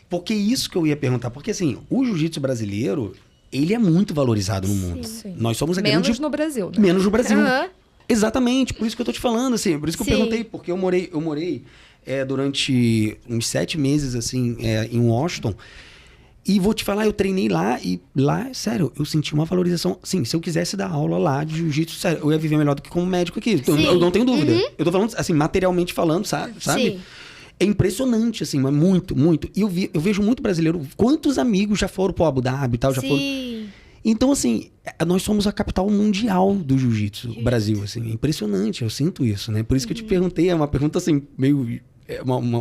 Porque isso que eu ia perguntar. Porque assim, o jiu-jitsu brasileiro, ele é muito valorizado no mundo. Sim. Nós somos a Menos grande... no Brasil, né? Menos no Brasil. Aham. Exatamente, por isso que eu tô te falando, assim, por isso que eu Sim. perguntei, porque eu morei durante uns 7 meses, assim, em Washington, e vou te falar, eu treinei lá, e lá, sério, eu senti uma valorização, assim, se eu quisesse dar aula lá de jiu-jitsu, sério, eu ia viver melhor do que como médico aqui, Sim. eu não tenho dúvida. Eu tô falando, assim, materialmente falando, sabe? Sim. É impressionante, assim, mas muito, muito. E eu vejo muito brasileiro, quantos amigos já foram pro Abu Dhabi e tal, já foram... Sim. Então, assim, nós somos a capital mundial do jiu-jitsu, Brasil, assim, é impressionante, eu sinto isso, né? Por isso que eu te perguntei, é uma pergunta, assim, meio,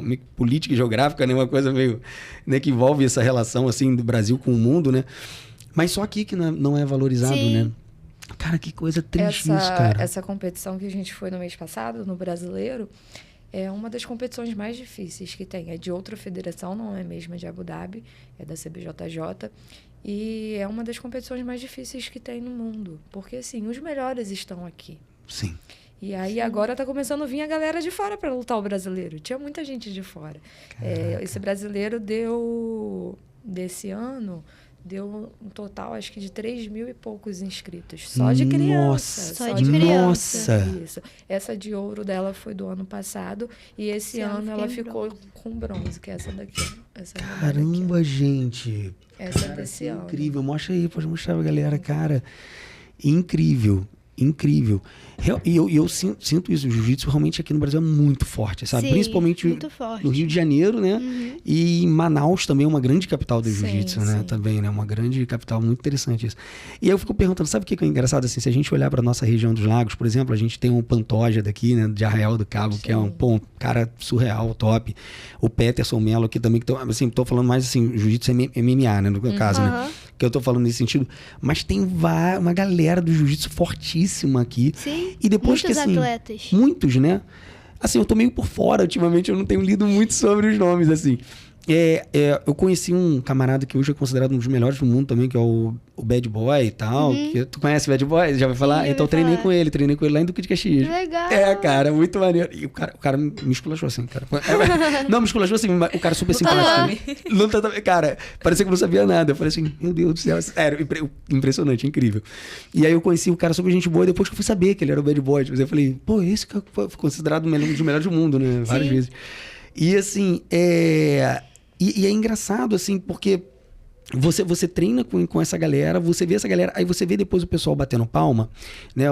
meio política e geográfica, né? Uma coisa meio, né, que envolve essa relação, assim, do Brasil com o mundo, né? Mas só aqui que não é valorizado, Sim. né? Cara, que coisa triste isso, cara. Essa competição que a gente foi no mês passado, no Brasileiro, é uma das competições mais difíceis que tem. É de outra federação, não é mesmo de Abu Dhabi, é da CBJJ. E é uma das competições mais difíceis que tem no mundo. Porque, assim, os melhores estão aqui. Sim. E aí agora tá começando a vir a galera de fora para lutar o brasileiro. Tinha muita gente de fora. Esse brasileiro desse ano, deu um total, acho que de 3 mil e poucos inscritos. Só de criança. Só de criança. Nossa. Isso. Essa de ouro dela foi do ano passado. E esse ano ela ficou com bronze, que é essa daqui. Ó. Essa medalha aqui, Caramba, gente. ó. Essa Cara, desse que ano. incrível. Mostra aí, pode mostrar pra galera, cara. Incrível. Incrível. E eu sinto isso. O jiu-jitsu realmente aqui no Brasil é muito forte, sabe? Sim, Principalmente muito forte. no Rio de Janeiro, né? E Manaus também é uma grande capital do Sim, jiu-jitsu, né? sim. Também, né? Uma grande capital, muito interessante isso. E aí eu fico perguntando, sabe o que é engraçado? Assim, se a gente olhar para nossa região dos lagos, por exemplo, a gente tem um Pantoja daqui, né? De Arraial do Cabo, que é um cara surreal, top. O Peterson Mello aqui também, que assim, tô falando mais assim, jiu-jitsu MMA, né? No caso, né? Que eu tô falando nesse sentido. Mas tem uma galera do jiu-jitsu fortíssima aqui. Sim. E depois Muitos que, assim, atletas. muitos, né? Assim, eu tô meio por fora ultimamente, eu não tenho lido muito sobre os nomes, assim. Eu conheci um camarada que hoje é considerado um dos melhores do mundo também, que é o Bad Boy e tal. Que, tu conhece o Bad Boy? Já vai falar? Sim, Então eu treinei com ele lá em Duque de Caxias. Legal. Cara, muito maneiro. E o cara me esculachou assim, cara. Não, me esculachou assim, mas o cara super simpático. Luta também. Cara, parecia que eu não sabia nada. Eu falei assim, meu Deus do céu, sério, impressionante, incrível. E aí eu conheci o cara super gente boa, e depois que eu fui saber que ele era o Bad Boy, eu falei, pô, esse cara foi considerado um dos melhores do mundo, né? Várias vezes. E assim, E é engraçado, assim, porque você treina com essa galera, você vê essa galera, aí você vê depois o pessoal batendo palma, né?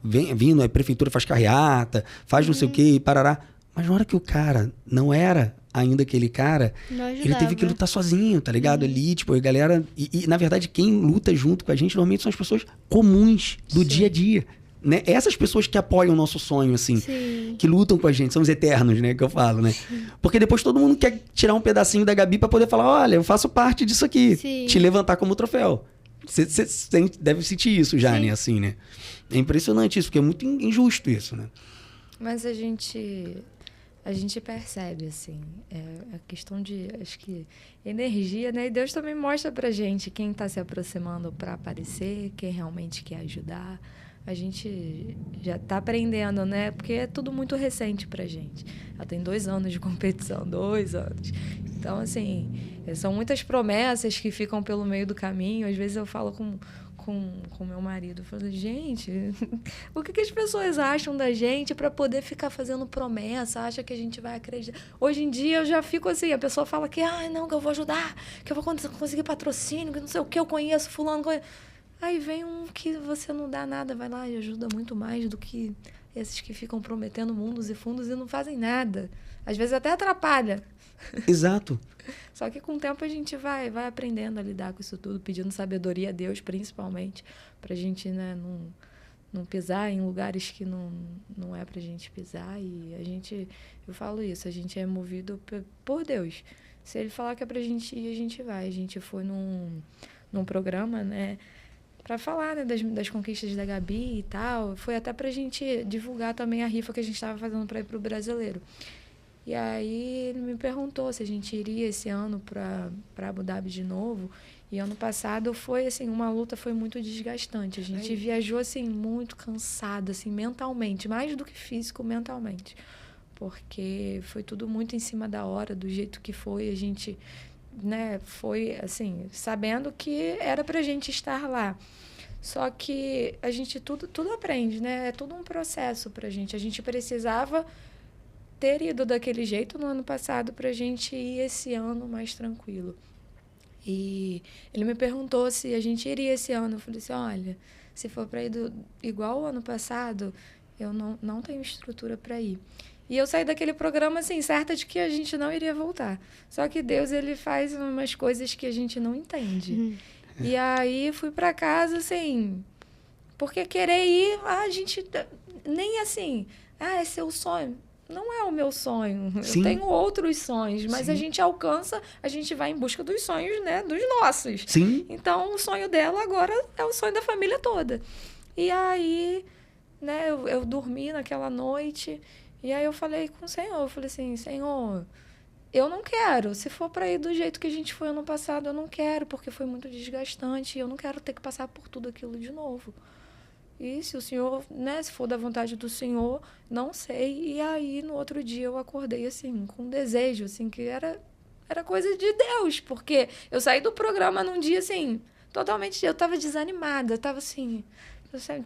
Vindo, a prefeitura faz carreata, faz não sei o quê, e parará. Mas na hora que o cara não era ainda aquele cara, ele teve que lutar sozinho, tá ligado? Ali, tipo, a galera... E, na verdade, quem luta junto com a gente, normalmente são as pessoas comuns do dia a dia. Né? Essas pessoas que apoiam o nosso sonho, assim, que lutam com a gente, são os eternos, né, que eu falo, né? Porque depois todo mundo quer tirar um pedacinho da Gabi pra poder falar, olha, eu faço parte disso aqui, te levantar como troféu. Você deve sentir isso já, né, assim, né? É impressionante isso, porque é muito injusto isso, né? Mas a gente percebe, assim, a questão de, acho que, energia, né? E Deus também mostra pra gente quem tá se aproximando pra aparecer, quem realmente quer ajudar. A gente já está aprendendo, né? Porque é tudo muito recente pra gente. Ela tem 2 anos de competição, 2 anos. Então, assim, são muitas promessas que ficam pelo meio do caminho. Às vezes eu falo com meu marido, eu falo, gente, o que as pessoas acham da gente para poder ficar fazendo promessa? Acha que a gente vai acreditar? Hoje em dia eu já fico assim, a pessoa fala que, não, que eu vou ajudar, que eu vou conseguir patrocínio, que não sei o que, eu conheço fulano, Aí vem um que você não dá nada, vai lá e ajuda muito mais do que esses que ficam prometendo mundos e fundos e não fazem nada. Às vezes até atrapalha. Exato. Só que com o tempo a gente vai aprendendo a lidar com isso tudo, pedindo sabedoria a Deus, principalmente, pra gente, né, não pisar em lugares que não é pra gente pisar. E eu falo isso, a gente é movido por Deus. Se ele falar que é pra gente ir, a gente vai. A gente foi num programa, né, pra falar, né, das conquistas da Gabi e tal. Foi até pra gente divulgar também a rifa que a gente estava fazendo pra ir pro Brasileiro. E aí ele me perguntou se a gente iria esse ano para Abu Dhabi de novo. E ano passado foi, assim, uma luta, foi muito desgastante. A gente viajou, assim, muito cansado, assim, mentalmente. Mais do que físico, mentalmente. Porque foi tudo muito em cima da hora, do jeito que foi. A gente, né, foi, assim, sabendo que era pra gente estar lá. Só que a gente tudo aprende, né? É tudo um processo pra gente. A gente precisava ter ido daquele jeito no ano passado para a gente ir esse ano mais tranquilo. E ele me perguntou se a gente iria esse ano. Eu falei assim, olha, se for para ir igual o ano passado, eu não tenho estrutura para ir. E eu saí daquele programa assim, certa de que a gente não iria voltar. Só que Deus, ele faz umas coisas que a gente não entende. E aí fui para casa assim, porque querer ir, a gente nem assim, esse é o sonho. Não é o meu sonho. Sim. Eu tenho outros sonhos, mas Sim. a gente alcança, a gente vai em busca dos sonhos, né, dos nossos. Sim. Então, o sonho dela agora é o sonho da família toda. E aí, né, eu dormi naquela noite, e aí eu falei com o Senhor, eu falei assim, Senhor, eu não quero. Se for para ir do jeito que a gente foi ano passado, eu não quero, porque foi muito desgastante, e eu não quero ter que passar por tudo aquilo de novo. E se o Senhor, né, se for da vontade do Senhor, não sei. E aí, no outro dia, eu acordei, assim, com um desejo, assim, que era coisa de Deus. Porque eu saí do programa num dia, assim, totalmente... Eu tava desanimada, eu tava assim...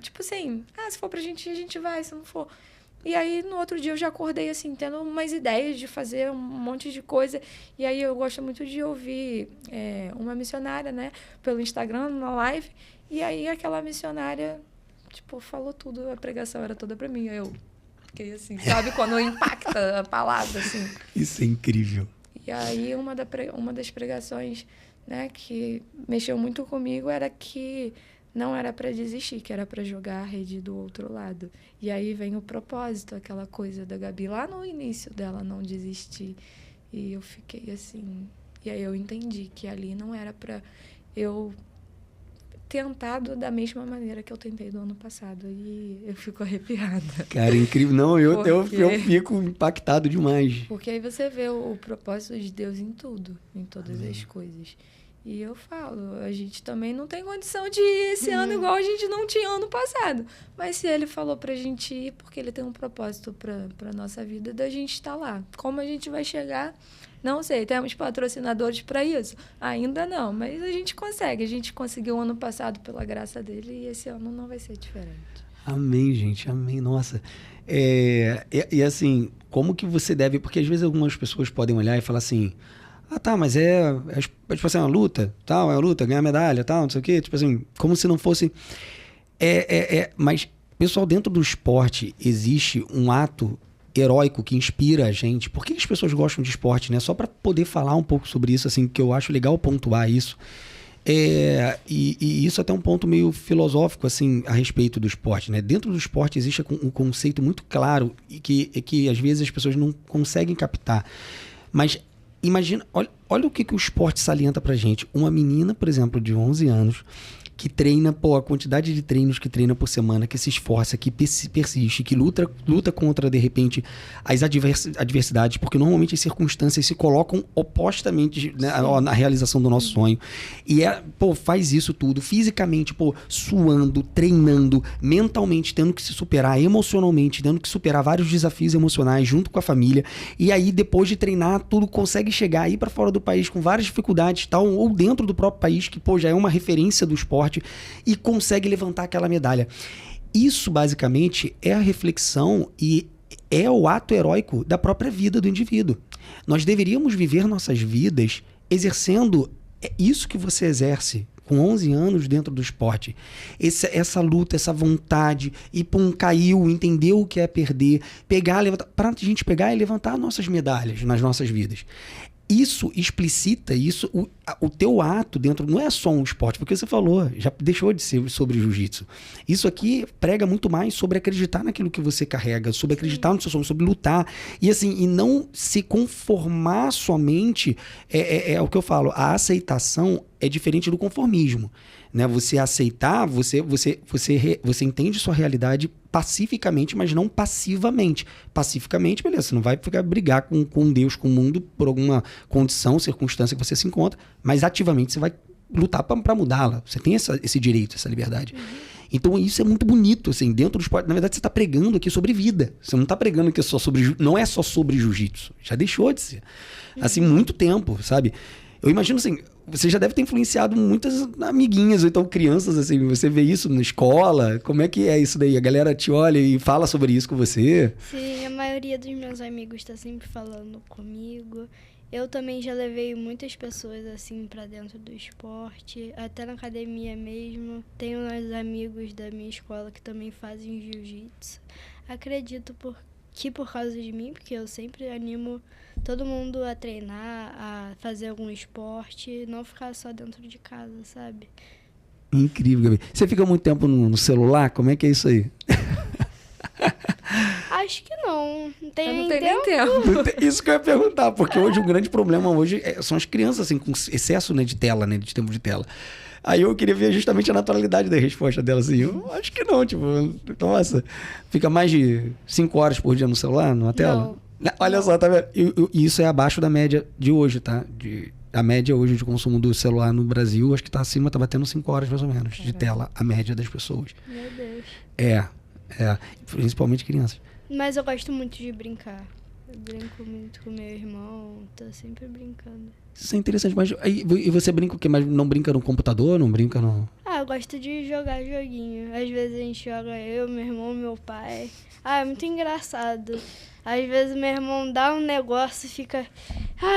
Tipo assim, se for pra gente ir, a gente vai, se não for... E aí, no outro dia, eu já acordei, assim, tendo umas ideias de fazer um monte de coisa. E aí, eu gosto muito de ouvir uma missionária, né, pelo Instagram, na live. E aí, aquela missionária... Tipo, falou tudo, a pregação era toda pra mim. Eu fiquei assim, sabe? Quando impacta a palavra, assim. Isso é incrível. E aí, uma das pregações, né, que mexeu muito comigo era que não era pra desistir, que era pra jogar a rede do outro lado. E aí vem o propósito, aquela coisa da Gabi lá no início dela não desistir. E eu fiquei assim... E aí eu entendi que ali não era pra eu... tentado da mesma maneira que eu tentei do ano passado. E eu fico arrepiada. Cara, incrível. Não, eu fico impactado demais. Porque aí você vê o propósito de Deus em tudo, em todas as coisas. E eu falo, a gente também não tem condição de ir esse ano igual a gente não tinha ano passado. Mas se ele falou pra gente ir, porque ele tem um propósito pra nossa vida, da gente estar lá. Como a gente vai chegar... Não sei, temos patrocinadores para isso? Ainda não, mas a gente consegue. A gente conseguiu ano passado pela graça dele e esse ano não vai ser diferente. Amém, gente, amém. Nossa, e assim, como que você deve... Porque às vezes algumas pessoas podem olhar e falar assim, tá, mas tipo assim, uma luta, tal, é uma luta, ganhar medalha, tal, não sei o quê. Tipo assim, como se não fosse... Mas, pessoal, dentro do esporte existe um ato heróico que inspira a gente. Por que as pessoas gostam de esporte, né? Só para poder falar um pouco sobre isso, assim, que eu acho legal pontuar isso. E isso até um ponto meio filosófico, assim, a respeito do esporte, né? Dentro do esporte existe um conceito muito claro e que às vezes as pessoas não conseguem captar. Mas imagina, olha o que o esporte salienta pra gente. Uma menina, por exemplo, de 11 anos, que treina, a quantidade de treinos que treina por semana, que se esforça, que persiste, que luta contra, de repente, as adversidades, porque normalmente as circunstâncias se colocam opostamente, né, na realização do nosso sonho. E faz isso tudo, fisicamente, suando, treinando, mentalmente, tendo que se superar, emocionalmente, tendo que superar vários desafios emocionais junto com a família. E aí, depois de treinar, tudo consegue chegar aí para fora do país com várias dificuldades, tal, ou dentro do próprio país, que já é uma referência do esporte, e consegue levantar aquela medalha. Isso, basicamente, é a reflexão e é o ato heróico da própria vida do indivíduo. Nós deveríamos viver nossas vidas exercendo isso que você exerce com 11 anos dentro do esporte. Essa luta, essa vontade, e pum, caiu, entendeu o que é perder, pegar, levantar, pra gente pegar e levantar nossas medalhas nas nossas vidas. Isso explicita, o teu ato dentro, não é só um esporte, porque você falou, já deixou de ser sobre jiu-jitsu. Isso aqui prega muito mais sobre acreditar naquilo que você carrega, sobre acreditar no seu sonho, sobre lutar. E assim, e não se conformar somente, é o que eu falo, a aceitação é diferente do conformismo. Né? Você aceitar, você entende sua realidade pacificamente, mas não passivamente. Pacificamente, beleza, você não vai ficar brigar com Deus, com o mundo, por alguma condição, circunstância que você se encontra, mas ativamente você vai lutar para mudá-la. Você tem esse direito, essa liberdade. Então isso é muito bonito, assim, dentro do esporte. Na verdade, você está pregando aqui sobre vida. Você não está pregando aqui só sobre... Não é só sobre jiu-jitsu. Já deixou de ser. Assim, muito tempo, sabe? Eu imagino, assim, você já deve ter influenciado muitas amiguinhas, ou então crianças, assim, você vê isso na escola, como é que é isso daí? A galera te olha e fala sobre isso com você? Sim, a maioria dos meus amigos está sempre falando comigo. Eu também já levei muitas pessoas, assim, para dentro do esporte, até na academia mesmo. Tenho uns amigos da minha escola que também fazem jiu-jitsu. Acredito que por causa de mim, porque eu sempre animo todo mundo a treinar, a fazer algum esporte, não ficar só dentro de casa, sabe? Incrível, Gabi. Você fica muito tempo no celular? Como é que é isso aí? Acho que não. Não tem Eu não nem tenho tempo. nem tempo. Isso que eu ia perguntar, porque hoje o grande problema são as crianças, assim, com excesso, né, de tela, né, de tempo de tela. Aí eu queria ver justamente a naturalidade da resposta dela, assim. Eu acho que não, tipo, nossa, fica mais de 5 horas por dia no celular, numa tela? Olha só, tá vendo? E isso é abaixo da média de hoje, tá? A média hoje de consumo do celular no Brasil, acho que tá acima, tá batendo 5 horas mais ou menos de tela, a média das pessoas. Meu Deus. Principalmente crianças. Mas eu gosto muito de brincar. Eu brinco muito com meu irmão, tô sempre brincando. Isso é interessante, mas e você brinca o quê? Mas não brinca no computador, não brinca no... Eu gosto de jogar joguinho. Às vezes a gente joga eu, meu irmão, meu pai. É muito engraçado. Às vezes meu irmão dá um negócio e fica...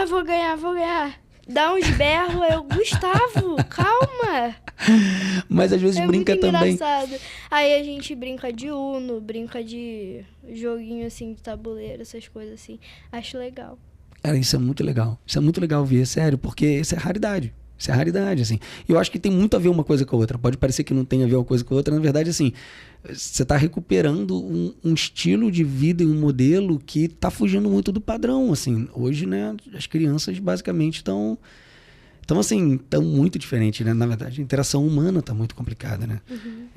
vou ganhar. Dá uns berros, Gustavo, calma. Mas às vezes brinca muito também. Engraçado. Aí a gente brinca de Uno, brinca de joguinho assim, de tabuleiro, essas coisas assim. Acho legal. Cara, isso é muito legal. Isso é muito legal ver, sério, porque isso é raridade. Isso é raridade, assim. E eu acho que tem muito a ver uma coisa com a outra. Pode parecer que não tem a ver uma coisa com a outra. Na verdade, assim, você está recuperando um estilo de vida e um modelo que está fugindo muito do padrão, assim. Hoje, né, as crianças basicamente estão muito diferentes, né? Na verdade, a interação humana está muito complicada, né? Uhum.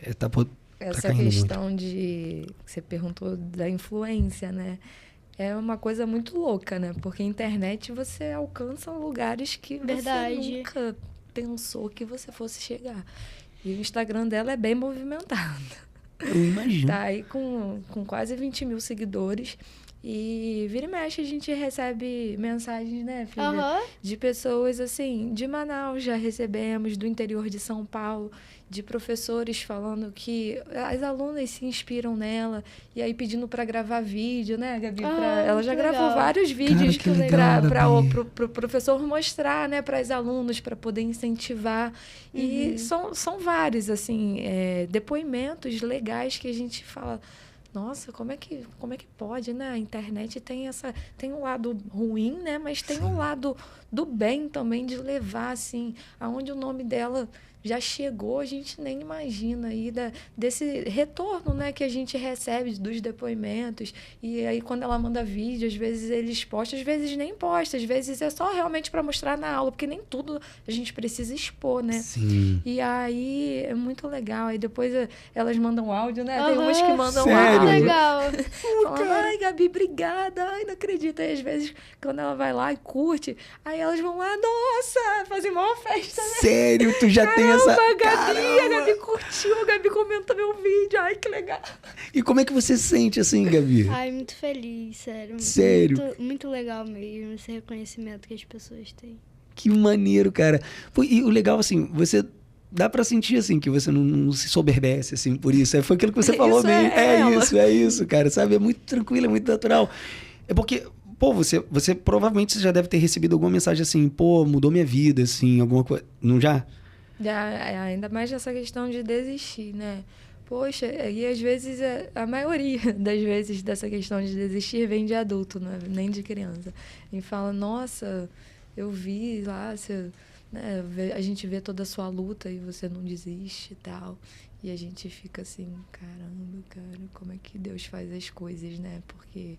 Essa questão que você perguntou da influência, né? É uma coisa muito louca, né? Porque a internet você alcança lugares que você nunca pensou que você fosse chegar. E o Instagram dela é bem movimentado. Eu imagino. Tá aí com quase 20 mil seguidores. E vira e mexe a gente recebe mensagens, né, filha? Uhum. De pessoas, assim, de Manaus já recebemos, do interior de São Paulo, de professores falando que as alunas se inspiram nela, e aí pedindo para gravar vídeo, né, Gabi? Ela já gravou vários vídeos para o professor mostrar, né, para os alunos, para poder incentivar. E são vários, assim, depoimentos legais que a gente fala... Nossa, como é que pode, né? A internet tem um lado ruim, né? Mas tem um lado do bem também, de levar, assim, aonde o nome dela já chegou, a gente nem imagina aí desse retorno, né, que a gente recebe dos depoimentos. E aí, quando ela manda vídeo, às vezes eles postam, às vezes nem postam, às vezes é só realmente para mostrar na aula, porque nem tudo a gente precisa expor, né? Sim. E aí é muito legal. Aí depois elas mandam áudio, né? Tem umas que mandam Sério? áudio. Legal. Falando, ai, Gabi, obrigada. Ai, não acredito. Aí, às vezes, quando ela vai lá e curte, aí elas vão lá, nossa, fazem uma festa, né? Sério? Tu já tem essa... A Gabi curtiu, a Gabi comenta meu vídeo. Ai, que legal. E como é que você sente assim, Gabi? Ai, muito feliz, sério. Sério? Muito, muito legal mesmo esse reconhecimento que as pessoas têm. Que maneiro, cara. E o legal, assim, você... Dá pra sentir, assim, que você não se soberbece, assim, por isso. Foi aquilo que você falou Isso mesmo. É isso, cara, sabe? É muito tranquilo, é muito natural. É porque... Pô, você provavelmente já deve ter recebido alguma mensagem assim, pô, mudou minha vida, assim, alguma coisa. Não já? Ainda mais nessa questão de desistir, né? Poxa, e às vezes, a maioria das vezes dessa questão de desistir vem de adulto, né? Nem de criança. E fala, nossa, eu vi lá, você, né? A gente vê toda a sua luta e você não desiste e tal. E a gente fica assim, caramba, cara, como é que Deus faz as coisas, né? Porque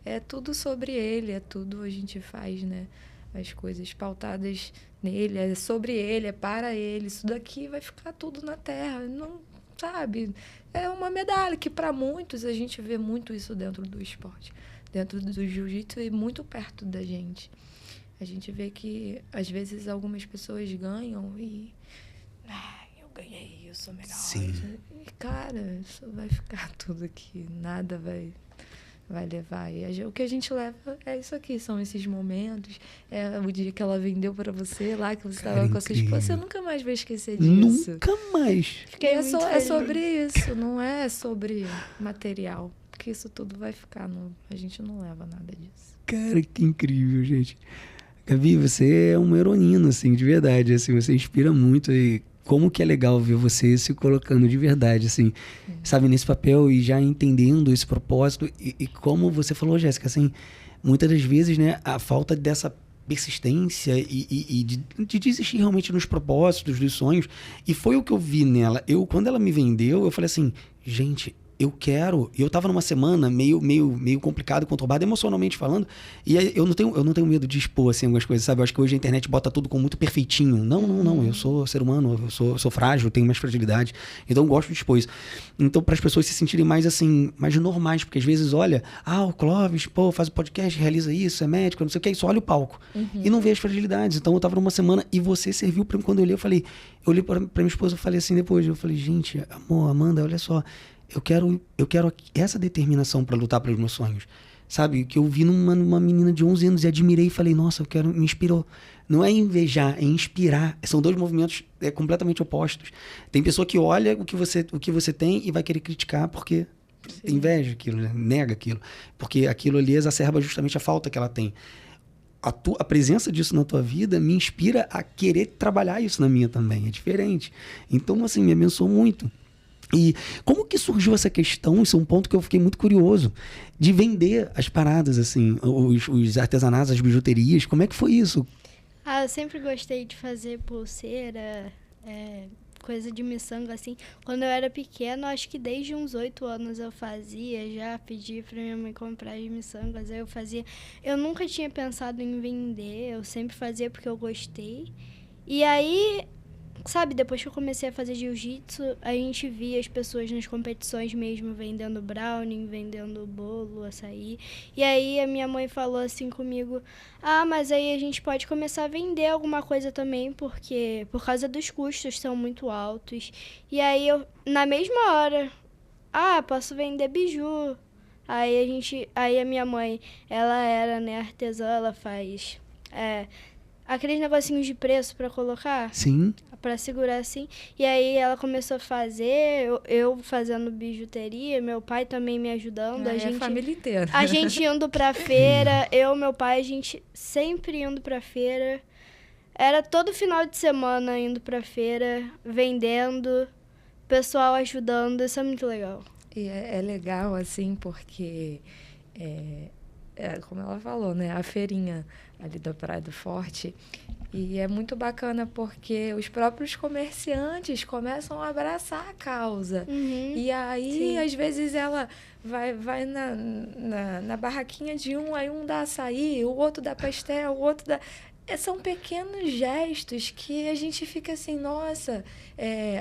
é tudo sobre Ele, é tudo a gente faz, né? As coisas pautadas nele, é sobre Ele, é para Ele. Isso daqui vai ficar tudo na terra, não... Sabe? É uma medalha que, para muitos, a gente vê muito isso dentro do esporte, dentro do jiu-jitsu e muito perto da gente. A gente vê que, às vezes, algumas pessoas ganham e... eu ganhei, eu sou melhor. Sim. E, cara, isso vai ficar tudo aqui. Nada vai levar. E o que a gente leva é isso aqui, são esses momentos. É o dia que ela vendeu para você lá, que você estava com a sua esposa. Você nunca mais vai esquecer disso. Nunca mais. Porque é sobre isso, não é sobre material. Porque isso tudo vai ficar. A gente não leva nada disso. Cara, que incrível, gente. Gabi, você é uma heroína, assim, de verdade. Assim, você inspira muito e como que é legal ver você se colocando de verdade, assim, sabe, nesse papel e já entendendo esse propósito. E como você falou, Jéssica, assim, muitas das vezes, né, a falta dessa persistência e de desistir realmente nos propósitos, dos sonhos. E foi o que eu vi nela. Quando ela me vendeu, eu falei assim, gente... eu quero, e eu tava numa semana meio complicado, conturbado, emocionalmente falando, e aí eu não tenho medo de expor, assim, algumas coisas, sabe? Eu acho que hoje a internet bota tudo como muito perfeitinho. Não, eu sou ser humano, eu sou frágil, tenho mais fragilidade, então eu gosto de expor isso. Então, para as pessoas se sentirem mais, assim, mais normais, porque às vezes olha, o Clóvis, faz o podcast, realiza isso, é médico, não sei o que, só olha o palco, e não vê as fragilidades. Então, eu tava numa semana, e você serviu pra mim, quando eu olhei pra minha esposa, eu falei assim depois, eu falei, gente, amor, Amanda, olha só, eu quero essa determinação para lutar pelos meus sonhos, sabe? Que eu vi numa menina de 11 anos e admirei e falei, nossa, me inspirou. Não é invejar, é inspirar. São dois movimentos completamente opostos. Tem pessoa que olha o que você tem e vai querer criticar porque inveja aquilo, né? Nega aquilo. Porque aquilo ali exacerba justamente a falta que ela tem. A presença disso na tua vida me inspira a querer trabalhar isso na minha também. É diferente. Então, assim, me abençoou muito. E como que surgiu essa questão, isso é um ponto que eu fiquei muito curioso, de vender as paradas, assim, os artesanatos, as bijuterias, como é que foi isso? Eu sempre gostei de fazer pulseira, coisa de miçanga, assim. Quando eu era pequena, acho que desde uns 8 anos eu fazia, já pedi pra minha mãe comprar as miçangas, aí eu fazia. Eu nunca tinha pensado em vender, eu sempre fazia porque eu gostei. E aí... sabe, depois que eu comecei a fazer jiu-jitsu, a gente via as pessoas nas competições mesmo vendendo brownie, vendendo bolo, açaí. E aí a minha mãe falou assim comigo, mas aí a gente pode começar a vender alguma coisa também, porque por causa dos custos são muito altos. E aí eu, na mesma hora, posso vender biju. Aí a minha mãe, ela era, né, artesã, ela faz aqueles negocinhos de preço pra colocar. Sim. Pra segurar assim. E aí ela começou a fazer, eu fazendo bijuteria, meu pai também me ajudando. A família inteira. A gente indo pra feira, meu pai, a gente sempre indo pra feira. Era todo final de semana indo pra feira, vendendo, pessoal ajudando, isso é muito legal. E é legal, assim, porque, como ela falou, né, a feirinha ali da Praia do Forte, e é muito bacana porque os próprios comerciantes começam a abraçar a causa. E aí, sim, às vezes, ela vai na barraquinha de aí um dá açaí, o outro dá pastel, o outro dá... São pequenos gestos que a gente fica assim, nossa,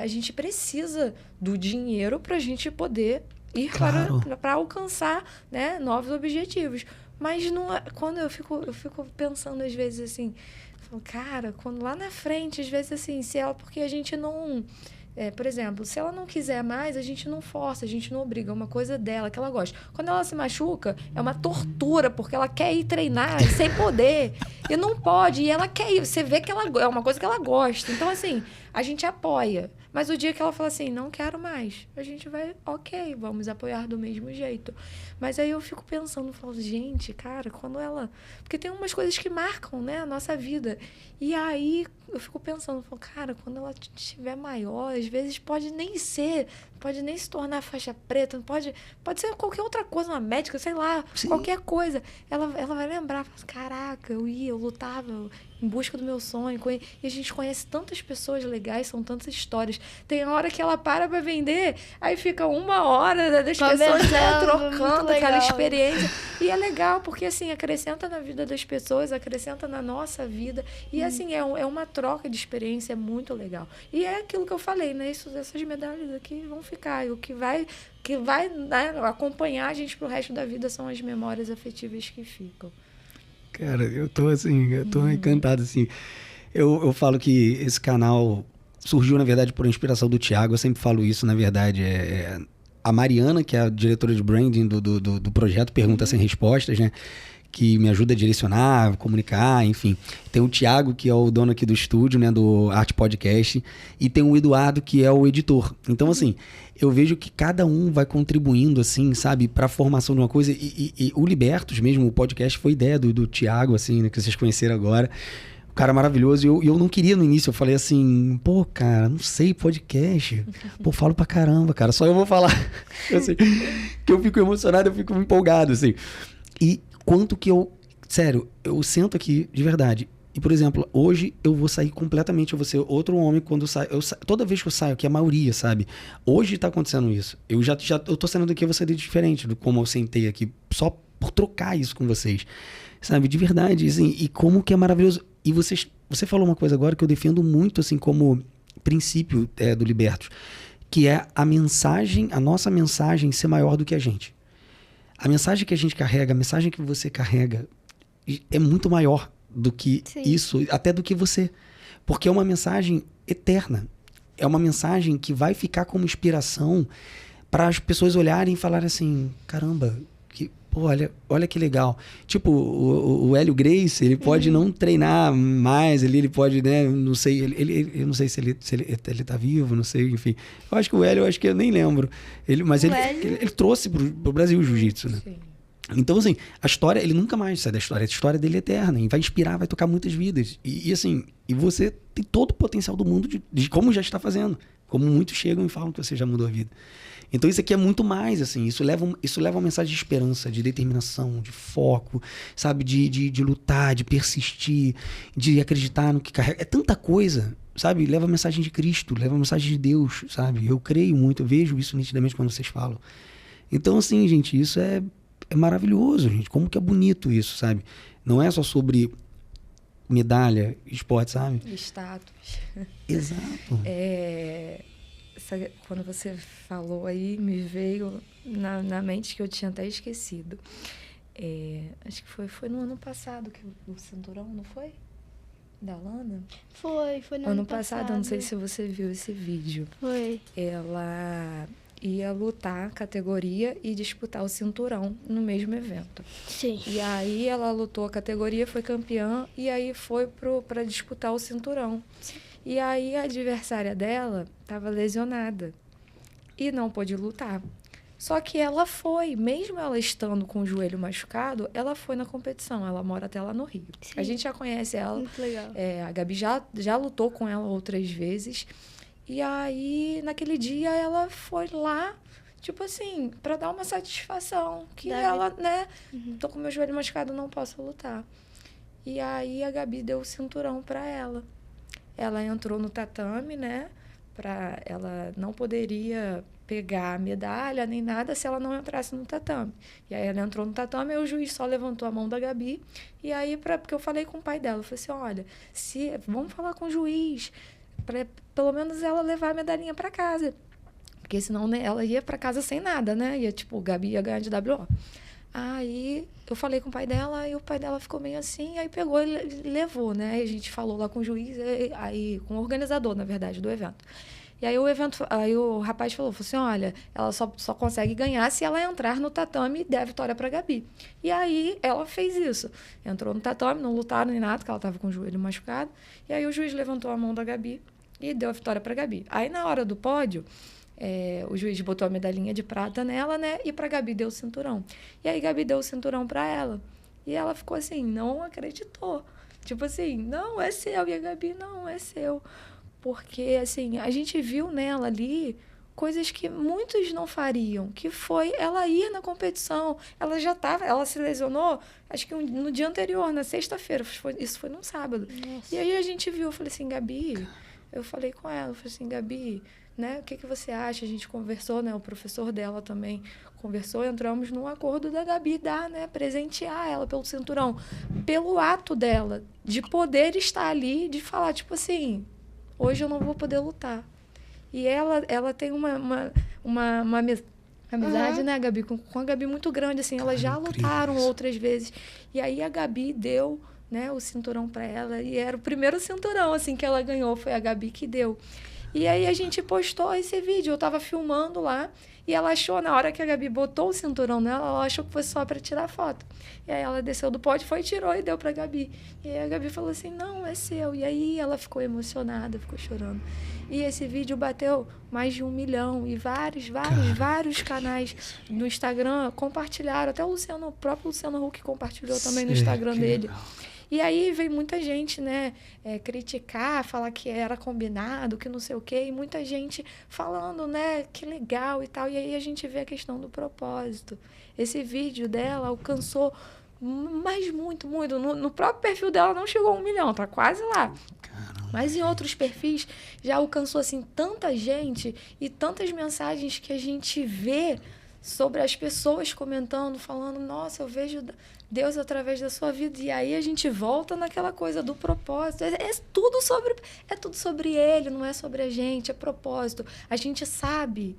a gente precisa do dinheiro para a gente poder ir para alcançar, né, novos objetivos. Mas não, quando eu fico pensando às vezes assim, cara, quando lá na frente, às vezes assim, porque a gente não... por exemplo, se ela não quiser mais, a gente não força, a gente não obriga, é uma coisa dela, que ela gosta. Quando ela se machuca, é uma tortura, porque ela quer ir treinar sem poder, e não pode, e ela quer ir, você vê que é uma coisa que ela gosta. Então, assim, a gente apoia. Mas o dia que ela fala assim, não quero mais, a gente vai, ok, vamos apoiar do mesmo jeito. Mas aí eu fico pensando, falo, gente, cara, quando ela... Porque tem umas coisas que marcam, né, a nossa vida. E aí, eu fico pensando, falo, cara, quando ela estiver maior, às vezes pode nem se tornar faixa preta, pode ser qualquer outra coisa, uma médica, sei lá, Sim. qualquer coisa. Ela vai lembrar, fala, caraca, eu lutava em busca do meu sonho. E a gente conhece tantas pessoas legais, são tantas histórias. Tem hora que ela para vender, aí fica 1 hora das pessoas, né, trocando aquela experiência. E é legal, porque assim, acrescenta na vida das pessoas, acrescenta na nossa vida. E assim, é uma troca de experiência, é muito legal. E é aquilo que eu falei, né? Essas medalhas aqui vão ficar. E o que vai né, acompanhar a gente pro resto da vida são as memórias afetivas que ficam. Cara, eu tô encantado, assim. Eu falo que esse canal surgiu, na verdade, por inspiração do Thiago. Eu sempre falo isso, na verdade. A Mariana, que é a diretora de branding do projeto, Perguntas Sem Respostas, né? Que me ajuda a direcionar, comunicar, enfim. Tem o Thiago, que é o dono aqui do estúdio, né? Do Arte Podcast. E tem o Eduardo, que é o editor. Então, assim, eu vejo que cada um vai contribuindo, assim, sabe? Para a formação de uma coisa. E o Libertos mesmo, o podcast, foi ideia do Thiago, assim, né? Que vocês conheceram agora. O cara maravilhoso. E eu não queria no início. Eu falei assim, pô, cara, não sei, podcast. Pô, falo pra caramba, cara. Só eu vou falar. Assim, que eu fico emocionado, eu fico empolgado, assim. E quanto que sério, eu sento aqui de verdade. E, por exemplo, hoje eu vou sair completamente, eu vou ser outro homem quando eu saio. Toda vez que eu saio, que é a maioria, sabe? Hoje tá acontecendo isso. Eu tô saindo daqui, eu vou sair diferente do como eu sentei aqui, só por trocar isso com vocês. Sabe? De verdade, assim, e como que é maravilhoso. E você falou uma coisa agora que eu defendo muito, assim, como princípio do Libertos, que é a nossa mensagem ser maior do que a gente. A mensagem que a gente carrega, a mensagem que você carrega é muito maior do que isso, até do que você. Porque é uma mensagem eterna. É uma mensagem que vai ficar como inspiração para as pessoas olharem e falarem assim, caramba, olha que legal. Tipo, o Hélio Gracie, ele pode não treinar mais, ele pode, né, não sei, eu não sei se ele tá vivo, não sei, enfim. Eu acho que o Hélio, eu nem lembro. Mas ele trouxe pro Brasil o jiu-jitsu, né? Sim. Então, assim, a história, ele nunca mais sai da história. A história dele é eterna, e vai inspirar, vai tocar muitas vidas. E assim, você tem todo o potencial do mundo de como já está fazendo. Como muitos chegam e falam que você já mudou a vida. Então isso aqui é muito mais, assim, isso leva uma mensagem de esperança, de determinação, de foco, sabe, de lutar, de persistir, de acreditar no que carrega. É tanta coisa, sabe, leva a mensagem de Cristo, leva a mensagem de Deus, sabe, eu creio muito, eu vejo isso nitidamente quando vocês falam. Então, assim, gente, isso é maravilhoso, gente, como que é bonito isso, sabe, não é só sobre medalha, esporte, sabe? Status. Exato. Quando você falou aí, me veio na mente que eu tinha até esquecido. Acho que foi no ano passado que o cinturão, não foi? Da Lana? Foi no ano passado. Eu não sei se você viu esse vídeo. Foi. Ela ia lutar categoria e disputar o cinturão no mesmo evento. Sim. E aí ela lutou a categoria, foi campeã, e aí foi para disputar o cinturão. Sim. E aí a adversária dela estava lesionada e não pôde lutar. Só que ela foi, mesmo ela estando com o joelho machucado, ela foi na competição. Ela mora até lá no Rio. Sim. A gente já conhece ela. Muito legal. A Gabi já lutou com ela outras vezes. E aí, naquele dia, ela foi lá, tipo assim, para dar uma satisfação. Que ela, né, tô com meu joelho machucado, não posso lutar. E aí, a Gabi deu o cinturão para ela. Ela entrou no tatame, né? Ela não poderia pegar a medalha nem nada se ela não entrasse no tatame. E aí ela entrou no tatame e o juiz só levantou a mão da Gabi. E aí, porque eu falei com o pai dela, eu falei assim, olha, vamos falar com o juiz, para pelo menos ela levar a medalhinha para casa. Porque senão, né, ela ia para casa sem nada, né? Gabi ia ganhar de WO. Aí eu falei com o pai dela, e o pai dela ficou meio assim, aí pegou e levou, né? Aí a gente falou lá com o juiz, aí com o organizador, na verdade, do evento. E aí o rapaz falou assim, olha, ela só consegue ganhar se ela entrar no tatame e der a vitória para a Gabi. E aí ela fez isso. Entrou no tatame, não lutaram nem nada, porque ela estava com o joelho machucado. E aí o juiz levantou a mão da Gabi e deu a vitória para a Gabi. Aí na hora do pódio, o juiz botou a medalhinha de prata nela, né? E pra Gabi deu o cinturão. E aí Gabi deu o cinturão pra ela. E ela ficou assim, não acreditou. Tipo assim, não, é seu. E a Gabi, não, é seu. Porque, assim, a gente viu nela ali coisas que muitos não fariam, que foi ela ir na competição. Ela já estava, ela se lesionou, acho que no dia anterior, na sexta-feira, isso foi num sábado. Nossa. E aí a gente viu, eu falei assim, Gabi, eu falei com ela, eu falei assim, Gabi, né, o que você acha? A gente conversou, né, o professor dela também conversou, entramos num acordo da Gabi dar, né, presentear ela pelo cinturão, pelo ato dela, de poder estar ali, de falar, tipo assim, hoje eu não vou poder lutar. E ela tem uma amizade, né, Gabi? Com a Gabi muito grande, assim. Elas já lutaram outras vezes. E aí a Gabi deu, né, o cinturão para ela. E era o primeiro cinturão, assim, que ela ganhou. Foi a Gabi que deu. E aí a gente postou esse vídeo. Eu tava filmando lá. E ela achou, na hora que a Gabi botou o cinturão nela, ela achou que foi só para tirar foto. E aí ela desceu do pódio, foi, tirou e deu pra Gabi. E aí a Gabi falou assim, não, é seu. E aí ela ficou emocionada, ficou chorando. E esse vídeo bateu mais de 1 milhão. E vários canais no Instagram compartilharam. Até o próprio Luciano Huck compartilhou também no Instagram dele. Legal. E aí vem muita gente, né, criticar, falar que era combinado, que não sei o quê, e muita gente falando, né, que legal e tal. E aí a gente vê a questão do propósito. Esse vídeo dela alcançou, mas muito. No próprio perfil dela não chegou a 1 milhão, tá quase lá. Caramba. Mas em outros perfis já alcançou, assim, tanta gente e tantas mensagens que a gente vê sobre as pessoas comentando, falando, nossa, eu vejo Deus através da sua vida. E aí a gente volta naquela coisa do propósito. É tudo sobre Ele, não é sobre a gente, é propósito. A gente sabe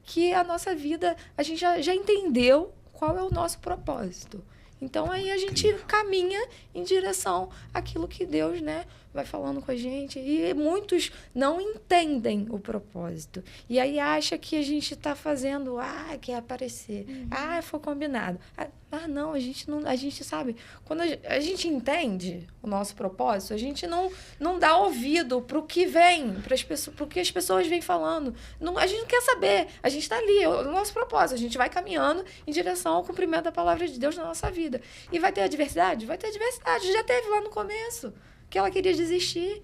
que a nossa vida, a gente já entendeu qual é o nosso propósito. Então aí a gente caminha em direção àquilo que Deus, né, vai falando com a gente. E muitos não entendem o propósito. E aí acha que a gente está fazendo, quer aparecer. Foi combinado. Não, a gente sabe. Quando a gente entende o nosso propósito, a gente não dá ouvido para o que vem, para o que as pessoas vêm falando. A gente não quer saber. A gente está ali, o nosso propósito. A gente vai caminhando em direção ao cumprimento da palavra de Deus na nossa vida. E vai ter adversidade? Vai ter adversidade. Já teve lá no começo, que ela queria desistir.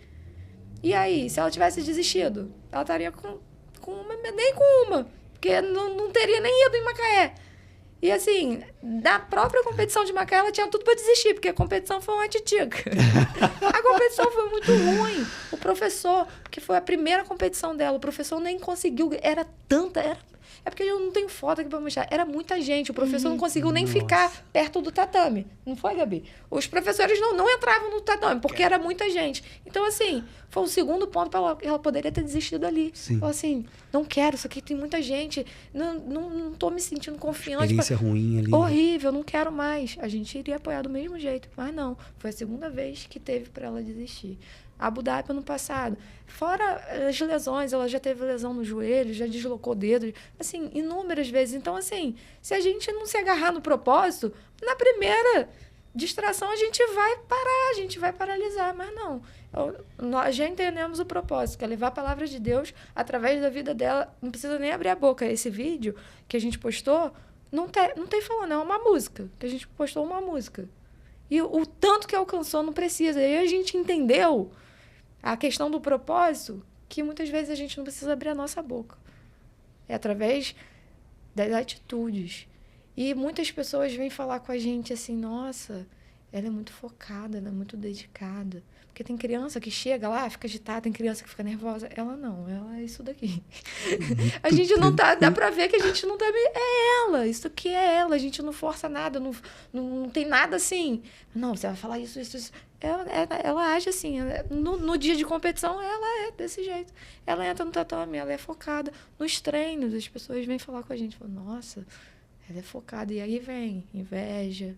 E aí, se ela tivesse desistido, ela estaria nem com uma, porque não teria nem ido em Macaé. E assim, da própria competição de Macaé, ela tinha tudo para desistir, porque a competição foi uma titica. A competição foi muito ruim. O professor, porque foi a primeira competição dela, o professor nem conseguiu, é porque eu não tenho foto aqui pra mostrar. Era muita gente. O professor não conseguiu nem ficar perto do tatame. Não foi, Gabi? Os professores não entravam no tatame, porque era muita gente. Então, assim, foi o segundo ponto para ela poderia ter desistido ali. Falou assim, não quero, isso aqui tem muita gente. Não tô me sentindo confiante. Experiência ruim ali. Horrível, não quero mais. A gente iria apoiar do mesmo jeito. Mas não, foi a segunda vez que teve para ela desistir. Abu Dhabi ano passado. Fora as lesões, ela já teve lesão no joelho, já deslocou o dedo, assim, inúmeras vezes. Então, assim, se a gente não se agarrar no propósito, na primeira distração a gente vai parar, a gente vai paralisar. Mas não, nós já entendemos o propósito, que é levar a palavra de Deus através da vida dela. Não precisa nem abrir a boca. Esse vídeo que a gente postou, não tem falando, é uma música, que a gente postou uma música. E o tanto que alcançou não precisa. E aí a gente entendeu a questão do propósito, que muitas vezes a gente não precisa abrir a nossa boca. É através das atitudes. E muitas pessoas vêm falar com a gente assim, nossa, ela é muito focada, ela é muito dedicada. Porque tem criança que chega lá, fica agitada, tem criança que fica nervosa. Ela não, ela é isso daqui. A gente não tá, dá pra ver que a gente não tá... É ela, isso aqui é ela, a gente não força nada, não tem nada assim. Não, você vai falar isso. Ela age assim, no dia de competição, ela é desse jeito. Ela entra no tatame, ela é focada. Nos treinos, as pessoas vêm falar com a gente, falam, nossa, ela é focada. E aí vem inveja,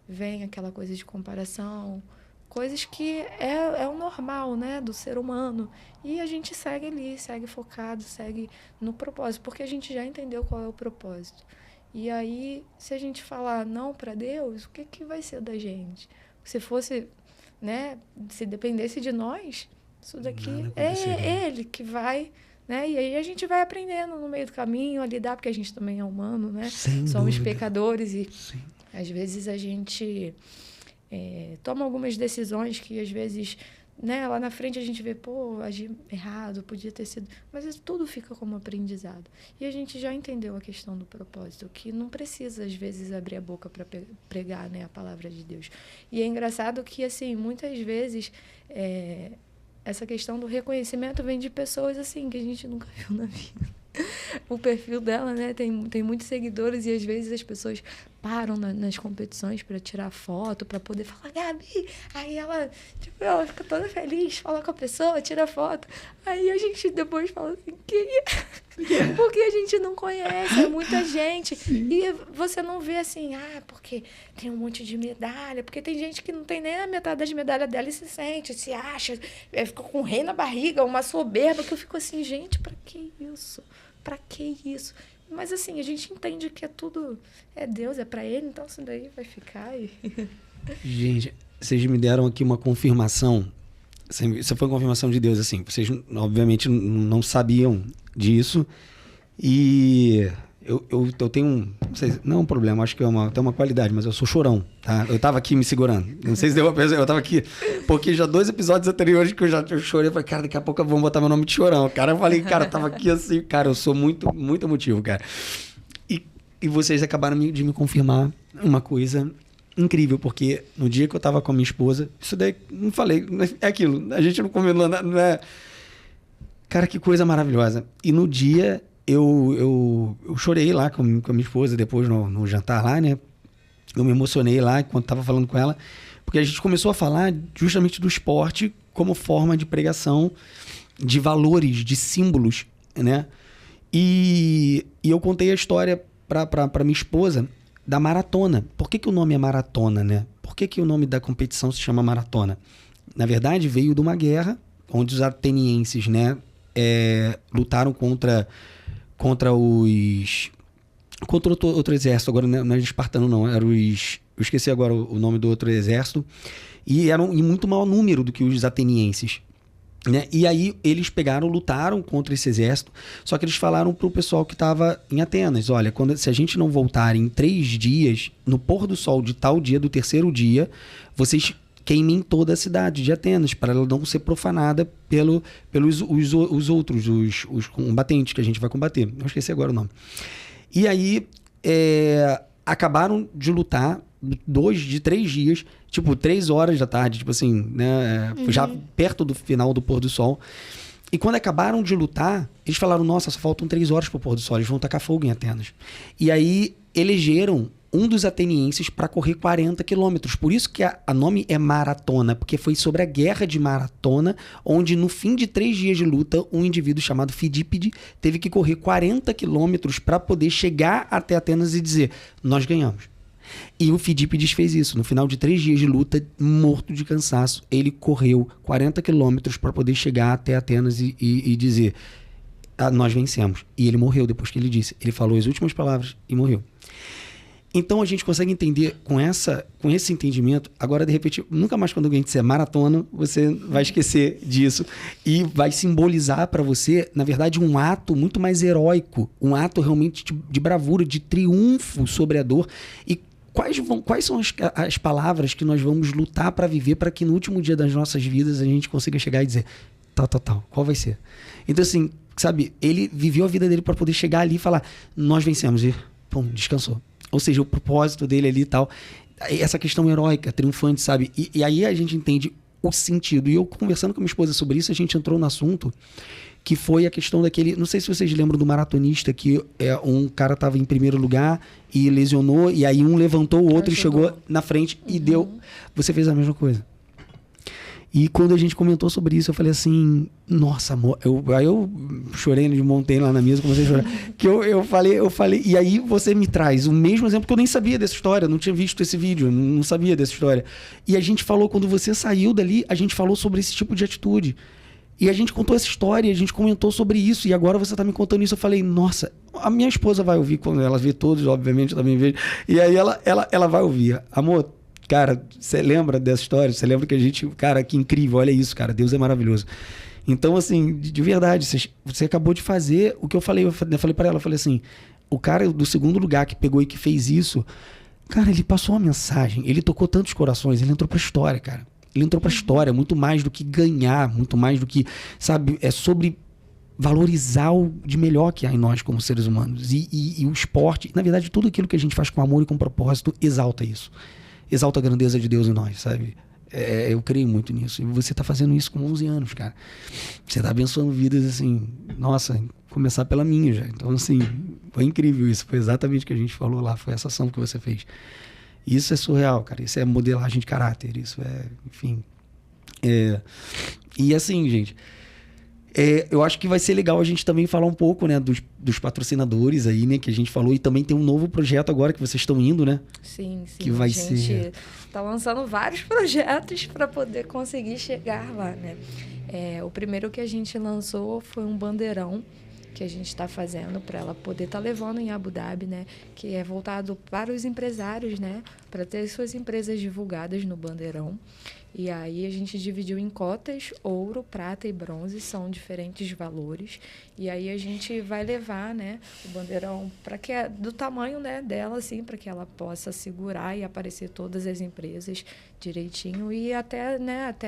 vem aquela coisa de comparação, coisas que é o normal, né, do ser humano. E a gente segue ali, segue focado, segue no propósito, porque a gente já entendeu qual é o propósito. E aí, se a gente falar não para Deus, o que vai ser da gente? Se fosse, né, se dependesse de nós, isso daqui é Ele que vai, né? E aí a gente vai aprendendo no meio do caminho a lidar, porque a gente também é humano, né? Sem Somos dúvida. Pecadores e Sim. às vezes a gente toma algumas decisões que, às vezes, né, lá na frente a gente vê, pô, agi errado, podia ter sido... Mas isso tudo fica como aprendizado. E a gente já entendeu a questão do propósito, que não precisa, às vezes, abrir a boca para pregar, né, a palavra de Deus. E é engraçado que, assim, muitas vezes, essa questão do reconhecimento vem de pessoas, assim, que a gente nunca viu na vida. O perfil dela, né, tem muitos seguidores e às vezes as pessoas param nas competições para tirar foto, para poder falar, Gabi, aí ela fica toda feliz, fala com a pessoa, tira foto, aí a gente depois fala assim, porque a gente não conhece, é muita gente. Sim. E você não vê assim, porque tem um monte de medalha, porque tem gente que não tem nem a metade das medalhas dela e se acha, fica com um rei na barriga, uma soberba, que eu fico assim, gente, pra que isso? Pra que isso? Mas assim, a gente entende que é tudo, é Deus, é pra Ele, então isso daí vai ficar. Gente, vocês me deram aqui uma confirmação. Isso foi uma confirmação de Deus, assim. Vocês, obviamente, não sabiam disso. E eu tenho não sei, não é um problema, acho que tem uma qualidade, mas eu sou chorão, tá? Eu tava aqui me segurando. Não sei se deu uma perceber, eu tava aqui. Porque já 2 episódios anteriores que eu chorei, eu falei, cara, daqui a pouco vão botar meu nome de chorão. Cara, eu falei, cara, eu tava aqui assim, cara, eu sou muito, muito emotivo, cara. E vocês acabaram de me confirmar uma coisa incrível, porque no dia que eu tava com a minha esposa, isso daí, não falei, é aquilo, a gente não combinou, não é... Cara, que coisa maravilhosa. E no dia, eu chorei lá com a minha esposa, depois no jantar lá, né? Eu me emocionei lá enquanto tava falando com ela, porque a gente começou a falar justamente do esporte como forma de pregação, de valores, de símbolos, né? E eu contei a história para minha esposa da maratona. Por que o nome é maratona, né? Por que o nome da competição se chama maratona? Na verdade, veio de uma guerra onde os atenienses, né, lutaram contra outro exército. Agora não é espartano, não. Era os... Eu esqueci agora o nome do outro exército. E eram em muito maior número do que os atenienses, né? E aí eles lutaram contra esse exército, só que eles falaram pro pessoal que estava em Atenas, olha, se a gente não voltar em 3 dias, no pôr do sol de tal dia, do 3º dia, vocês queimem toda a cidade de Atenas, para ela não ser profanada pelos outros, os combatentes que a gente vai combater. Eu esqueci agora o nome. E aí acabaram de lutar 3 dias, tipo 3 horas da tarde, tipo assim, né? Já perto do final do pôr do sol. E quando acabaram de lutar, eles falaram, nossa, só faltam 3 horas pro pôr do sol, eles vão tacar fogo em Atenas. E aí elegeram um dos atenienses para correr 40 quilômetros. Por isso que a nome é maratona, porque foi sobre a guerra de Maratona, onde no fim de 3 dias de luta, um indivíduo chamado Fidípede teve que correr 40 quilômetros para poder chegar até Atenas e dizer, nós ganhamos. E o Fidípedes fez isso. No final de 3 dias de luta, morto de cansaço, ele correu 40 quilômetros para poder chegar até Atenas e dizer, nós vencemos. E ele morreu depois que ele disse. Ele falou as últimas palavras e morreu. Então a gente consegue entender com esse entendimento. Agora, de repente, nunca mais quando alguém disser maratona, você vai esquecer disso e vai simbolizar para você, na verdade, um ato muito mais heróico, um ato realmente de bravura, de triunfo sobre a dor. E quais são as palavras que nós vamos lutar para viver, para que no último dia das nossas vidas a gente consiga chegar e dizer tal, qual vai ser? Então assim, sabe, ele viveu a vida dele para poder chegar ali e falar, nós vencemos, e pum, descansou. Ou seja, o propósito dele ali e tal, essa questão heróica, triunfante, sabe? E aí a gente entende o sentido. E eu conversando com minha esposa sobre isso, a gente entrou no assunto que foi a questão daquele... Não sei se vocês lembram do maratonista, que um cara estava em primeiro lugar e lesionou, e aí um levantou o outro e chegou na frente e deu... Você fez a mesma coisa. E quando a gente comentou sobre isso, eu falei assim, nossa, amor, aí eu chorei, montei lá na mesa, comecei a chorar, que eu falei, e aí você me traz o mesmo exemplo, que eu nem sabia dessa história, não tinha visto esse vídeo, não sabia dessa história. E a gente falou, quando você saiu dali, a gente falou sobre esse tipo de atitude. E a gente contou essa história, a gente comentou sobre isso, e agora você tá me contando isso. Eu falei, nossa, a minha esposa vai ouvir, quando ela vê todos, obviamente, eu também vejo, e aí ela vai ouvir. Amor, cara, você lembra dessa história? Você lembra que a gente... Cara, que incrível, olha isso, cara. Deus é maravilhoso. Então, assim, de verdade, você acabou de fazer o que eu falei. Eu falei pra ela, eu falei assim, o cara do 2º lugar que pegou e que fez isso, Cara, ele passou uma mensagem, ele tocou tantos corações, ele entrou pra história, cara. Ele entrou pra história, muito mais do que ganhar, muito mais do que, sabe, é sobre valorizar o de melhor que há em nós como seres humanos. E o esporte, na verdade, tudo aquilo que a gente faz com amor e com propósito, exalta isso. Exalta a grandeza de Deus em nós, sabe? Eu creio muito nisso. E você tá fazendo isso com 11 anos, cara. Você tá abençoando vidas, assim, nossa, começar pela minha já. Então, assim, foi incrível isso. Foi exatamente o que a gente falou lá. Foi essa ação que você fez. Isso é surreal, cara. Isso é modelagem de caráter. Isso é, enfim. E assim, gente, eu acho que vai ser legal a gente também falar um pouco, né, dos patrocinadores aí, né, que a gente falou. E também tem um novo projeto agora que vocês estão indo, né? Sim. Que vai a gente ser... tá lançando vários projetos para poder conseguir chegar lá, né? O primeiro que a gente lançou foi um bandeirão que a gente está fazendo para ela poder estar levando em Abu Dhabi, né? Que é voltado para os empresários, né? Para ter suas empresas divulgadas no bandeirão. E aí a gente dividiu em cotas, ouro, prata e bronze, são diferentes valores. E aí a gente vai levar, né, o bandeirão para que do tamanho, né, dela, assim, para que ela possa segurar e aparecer todas as empresas direitinho e até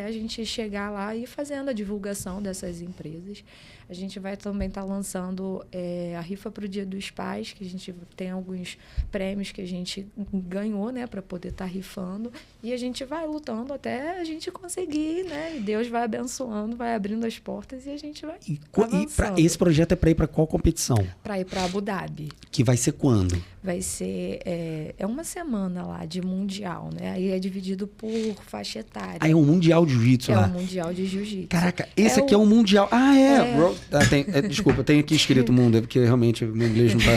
a gente chegar lá e fazendo a divulgação dessas empresas. A gente vai também estar lançando a rifa para o Dia dos Pais, que a gente tem alguns prêmios que a gente ganhou, né, para poder estar rifando. E a gente vai lutando até a gente conseguir, né? E Deus vai abençoando, vai abrindo as portas e a gente vai avançando. Esse projeto é para ir para qual competição? Para ir para Abu Dhabi. Que vai ser quando? Vai ser uma semana lá de mundial, né? Aí é dividido por faixa etária. É um mundial de jiu-jitsu lá? É um mundial de jiu-jitsu. Caraca, esse aqui é um mundial. Desculpa, tem aqui escrito mundo, é porque realmente o meu inglês não tá...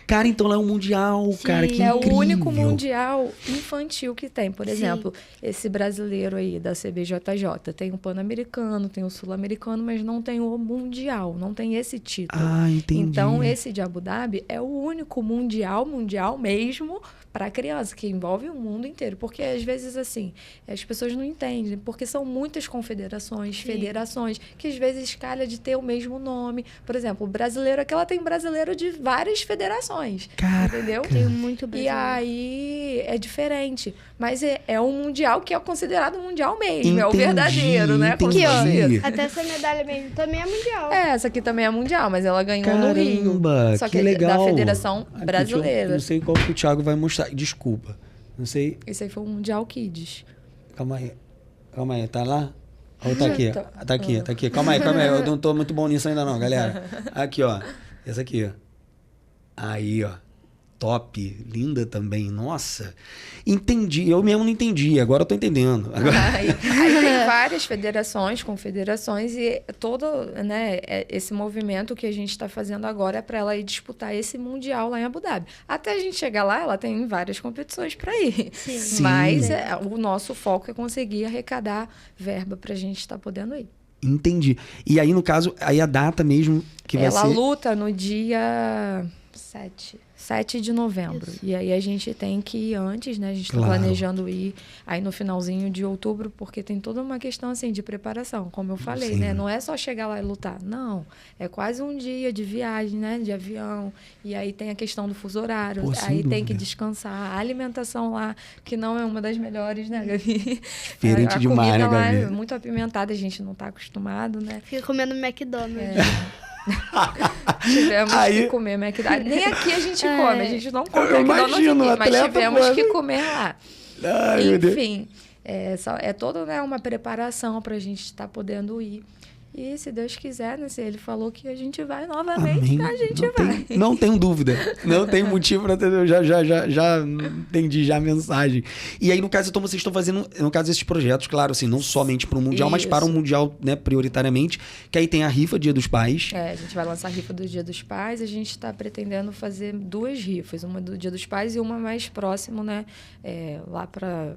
Cara, então lá é um mundial, sim, cara, que incrível. É o único mundial infantil que tem. Por exemplo, esse brasileiro aí da CBJJ, tem o Pan-Americano, tem o Sul-Americano, mas não tem o mundial, não tem esse título. Ah, entendi. Então, esse de Abu Dhabi é o único mundial mesmo, para criança, que envolve o mundo inteiro. Porque, às vezes, assim, as pessoas não entendem, porque são muitas confederações, federações, que às vezes calha de ter o mesmo nome. Por exemplo, o brasileiro, aqui ela tem brasileiro de várias federações. Caraca. Entendeu? Tem muito brasileiro. E aí é diferente. Mas é um mundial que é considerado mundial mesmo. Entendi, é o verdadeiro, né? Entendi. Aqui, ó, até essa medalha mesmo também é mundial. Essa aqui também é mundial, mas ela ganhou Caramba, no Rio. Só que legal. Da Federação Brasileira. Eu não sei qual que o Thiago vai mostrar. Desculpa. Não sei. Esse aí foi o Mundial Kids. Calma aí. Tá lá? Ou tá aqui? Tá aqui. Calma aí. Eu não tô muito bom nisso ainda não, galera. Aqui, ó. Essa aqui, ó. Aí, ó. Top. Linda também. Nossa. Entendi. Eu mesmo não entendi. Agora eu tô entendendo. Aí tem várias federações, confederações e todo, né, esse movimento que a gente está fazendo agora é para ela ir disputar esse Mundial lá em Abu Dhabi. Até a gente chegar lá, ela tem várias competições para ir. Sim. Mas o nosso foco é conseguir arrecadar verba para a gente estar podendo ir. Entendi. E aí, no caso, aí a data mesmo que vai ser... Ela luta no dia 7 de novembro. Isso. E aí a gente tem que ir antes, né? A gente está planejando ir aí no finalzinho de outubro, porque tem toda uma questão assim de preparação, como eu falei, né? Não é só chegar lá e lutar. Não. É quase um dia de viagem, né? De avião. E aí tem a questão do fuso horário. Aí tem que descansar. A alimentação lá, que não é uma das melhores, né, Gabi? Diferente demais, né, Gabi? Lá é muito apimentada, a gente não está acostumado, né? Fica comendo McDonald's. Tivemos que comer McDonald's. Nem aqui a gente come, a gente não come McDonald's aqui, mas tivemos que comer lá. Ai, enfim, é toda, né, uma preparação para a gente estar podendo ir. E se Deus quiser, né, se Ele falou que a gente vai novamente, amém. A gente vai. Não tenho dúvida. Não tem motivo para ter. Já entendi já a mensagem. E aí, no caso, então, vocês estão fazendo, no caso, esses projetos, claro, assim, não somente para o Mundial, mas para o Mundial, né, prioritariamente, que aí tem a rifa Dia dos Pais. A gente vai lançar a rifa do Dia dos Pais. A gente está pretendendo fazer 2 rifas, uma do Dia dos Pais e uma mais próximo, né, lá para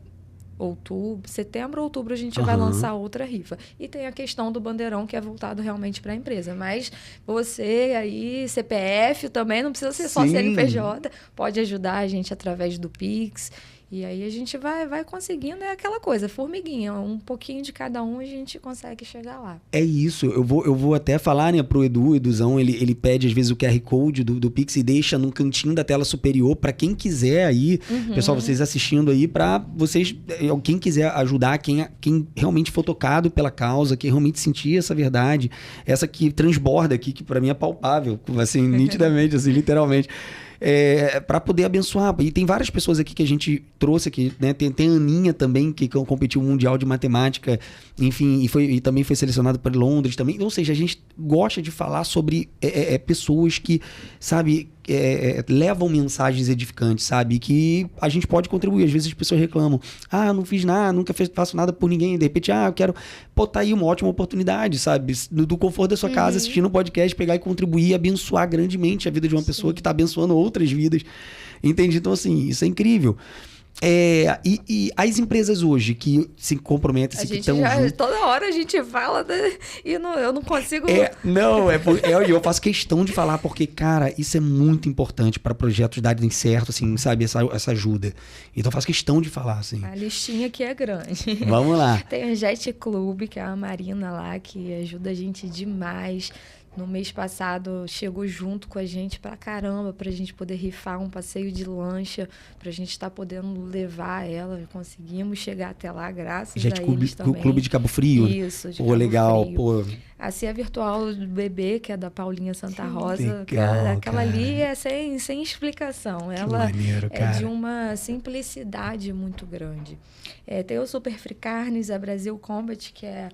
setembro, outubro, a gente vai lançar outra rifa. E tem a questão do bandeirão, que é voltado realmente para a empresa. Mas você aí, CPF também, não precisa ser só CNPJ, pode ajudar a gente através do Pix. E aí a gente vai conseguindo, é aquela coisa, formiguinha, um pouquinho de cada um a gente consegue chegar lá. É isso, eu vou até falar, né, pro Eduzão, ele pede às vezes o QR Code do Pix e deixa no cantinho da tela superior para quem quiser aí, pessoal, vocês assistindo aí, para vocês, quem quiser ajudar, quem realmente for tocado pela causa, quem realmente sentir essa verdade, essa que transborda aqui, que para mim é palpável, assim, nitidamente, assim, literalmente. Para poder abençoar. E tem várias pessoas aqui que a gente trouxe aqui, né? Tem a Aninha também, que competiu no Mundial de Matemática, enfim, e também foi selecionada para Londres também. Ou seja, a gente gosta de falar sobre pessoas que, sabe, levam mensagens edificantes, sabe? Que a gente pode contribuir. Às vezes as pessoas reclamam, não fiz nada, nunca faço nada por ninguém. De repente, eu quero, tá aí uma ótima oportunidade, sabe? Do conforto da sua casa, assistindo um podcast, pegar e contribuir e abençoar grandemente a vida de uma pessoa que está abençoando outras vidas. Entende? Então, assim, isso é incrível. E as empresas hoje que se comprometem, que estão junto... Toda hora a gente fala e eu não consigo... Eu faço questão de falar porque, cara, isso é muito importante para projetos darem certo, assim, sabe? Essa ajuda. Então eu faço questão de falar, assim. A listinha aqui é grande. Vamos lá. Tem o Jet Club, que é a Marina lá, que ajuda a gente demais. No mês passado, chegou junto com a gente pra caramba, pra gente poder rifar um passeio de lancha, pra gente estar podendo levar ela. Conseguimos chegar até lá, graças a eles também. O Clube de Cabo Frio. Isso, de Cabo legal, Frio. pô. A Cia Virtual do Bebê, que é da Paulinha Santa Rosa. Legal, aquela ali é sem explicação. Ela maneiro, cara. É de uma simplicidade muito grande. Tem o Super Free Carnes, a Brasil Combat, que é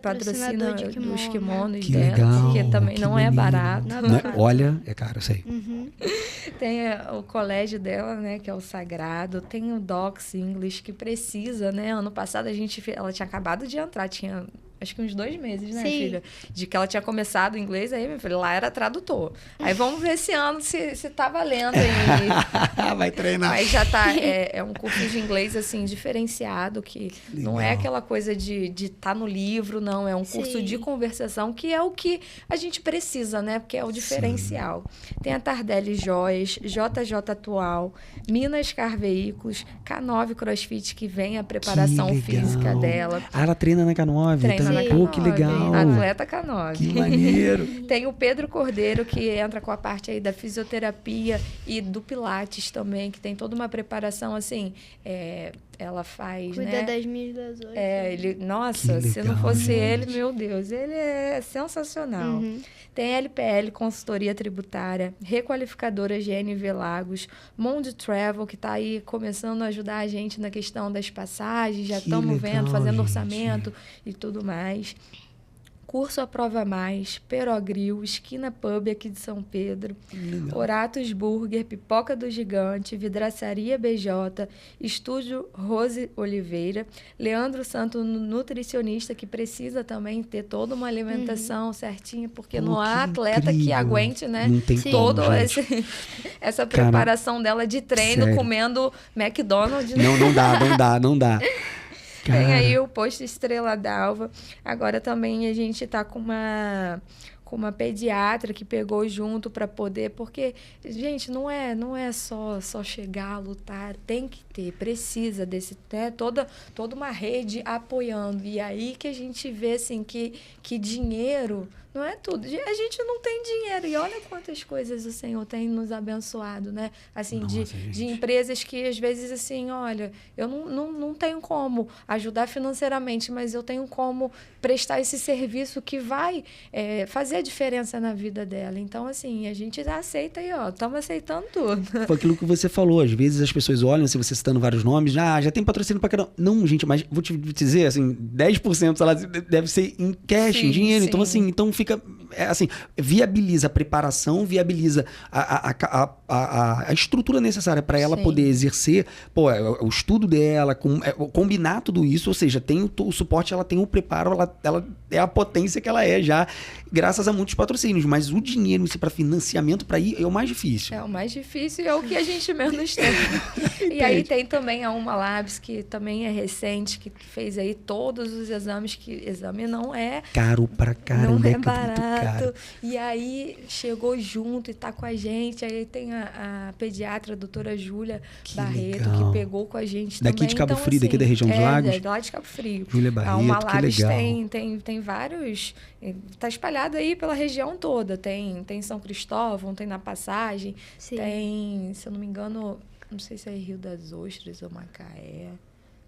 patrocina dos kimonos que dela, legal, que também não é barato. Não é, olha, é caro, sei. Tem o colégio dela, né, que é o Sagrado. Tem o Docs English, que precisa, né? Ano passado ela tinha acabado de entrar, tinha acho que uns 2 meses, né, filha? De que ela tinha começado o inglês, aí, meu filho, lá era tradutor. Aí vamos ver esse ano se tá valendo aí. Vai treinar. Aí já tá, é um curso de inglês, assim, diferenciado, que legal. Não é aquela coisa de tá no livro, não. É um curso de conversação, que é o que a gente precisa, né? Porque é o diferencial. Tem a Tardelli Joias, JJ Atual, Minas Car Veículos, K9 CrossFit, que vem a preparação física dela. Ela treina na K9. Treina na K9. Pô, que legal. Atleta K9. Que maneiro. Tem o Pedro Cordeiro, que entra com a parte aí da fisioterapia e do Pilates também, que tem toda uma preparação, assim, ela faz, Cuida das minhas das outras. Nossa, se não fosse ele, meu Deus, ele é sensacional. Tem LPL, consultoria tributária, requalificadora GNV Lagos, Monde Travel, que está aí começando a ajudar a gente na questão das passagens, já estamos vendo, fazendo orçamento e tudo mais. Curso Aprova Mais, Perogril, Esquina Pub aqui de São Pedro, Oratos Burger, Pipoca do Gigante, Vidraçaria BJ, Estúdio Rose Oliveira, Leandro Santo, nutricionista, que precisa também ter toda uma alimentação certinha, porque não há atleta que aguente, né, toda essa preparação dela de treino, comendo McDonald's. Né? Não dá. Tem aí o posto Estrela d'Alva. Agora também a gente está com uma pediatra que pegou junto para poder... Porque, gente, não é só chegar, lutar. Tem que ter, precisa desse... Né, toda uma rede apoiando. E aí que a gente vê, assim, que dinheiro... Não é tudo. A gente não tem dinheiro. E olha quantas coisas o Senhor tem nos abençoado, né? Assim, de empresas que, às vezes, assim, olha, eu não tenho como ajudar financeiramente, mas eu tenho como prestar esse serviço que vai fazer a diferença na vida dela. Então, assim, a gente aceita aí, ó. Estamos aceitando tudo. Foi aquilo que você falou. Às vezes as pessoas olham, se você citando vários nomes, já tem patrocínio pra caramba. Não, gente, mas vou te dizer, assim, 10% salário deve ser em cash, em dinheiro. Sim. Então fica assim, viabiliza a preparação, viabiliza a estrutura necessária para ela poder exercer, o estudo dela, combinar tudo isso, ou seja, tem o suporte, ela tem o preparo, ela é a potência que ela é já, graças a muitos patrocínios, mas o dinheiro para financiamento para ir é o mais difícil. É o mais difícil e é o que a gente menos tem. E aí tem também a Uma Labs, que também é recente, que fez aí todos os exames, que exame não é... Caro pra caramba, muito caro. E aí chegou junto e tá com a gente. Aí tem a pediatra, a doutora Júlia Barreto, legal. que pegou com a gente Daqui também. de Cabo Então, Frio, daqui da região dos Lagos? É, lá de Cabo Frio. Júlia Barreto, A Malabes que legal. tem vários... Tá espalhado aí pela região toda. Tem São Cristóvão, tem na Passagem. Sim. Tem, se eu não me engano, não sei se é Rio das Ostras ou Macaé.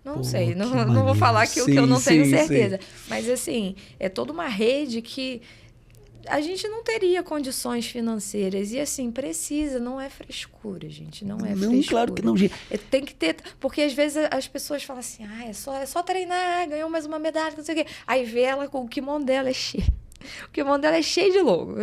Não Pô, sei, que não vou maneiro. falar aqui o que Sim, eu não tenho sim, certeza. Mas, assim, é toda uma rede que a gente não teria condições financeiras. E, assim, precisa, não é frescura, gente. Não é frescura. Claro que não, gente. Tem que ter... Porque, às vezes, as pessoas falam assim, é só treinar, ganhou mais uma medalha, não sei o quê. Aí vê ela com o kimono dela é cheio. O kimono dela é cheio de logo.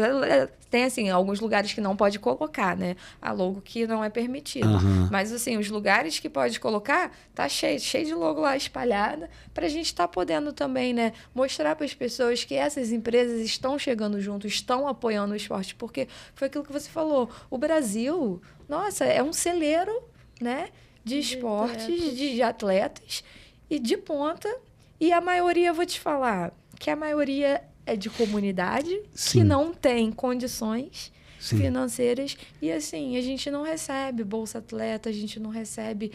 Tem, assim, alguns lugares que não pode colocar, né? A logo que não é permitido. Aham. Mas, assim, os lugares que pode colocar, tá cheio de logo lá espalhada, pra gente estar podendo também, né? Mostrar para as pessoas que essas empresas estão chegando junto, estão apoiando o esporte. Porque foi aquilo que você falou. O Brasil, nossa, é um celeiro, né? De esportes, de atletas e de ponta. E a maioria, eu vou te falar, que a maioria é de comunidade, Sim. que não tem condições Sim. financeiras. E, assim, a gente não recebe Bolsa Atleta, a gente não recebe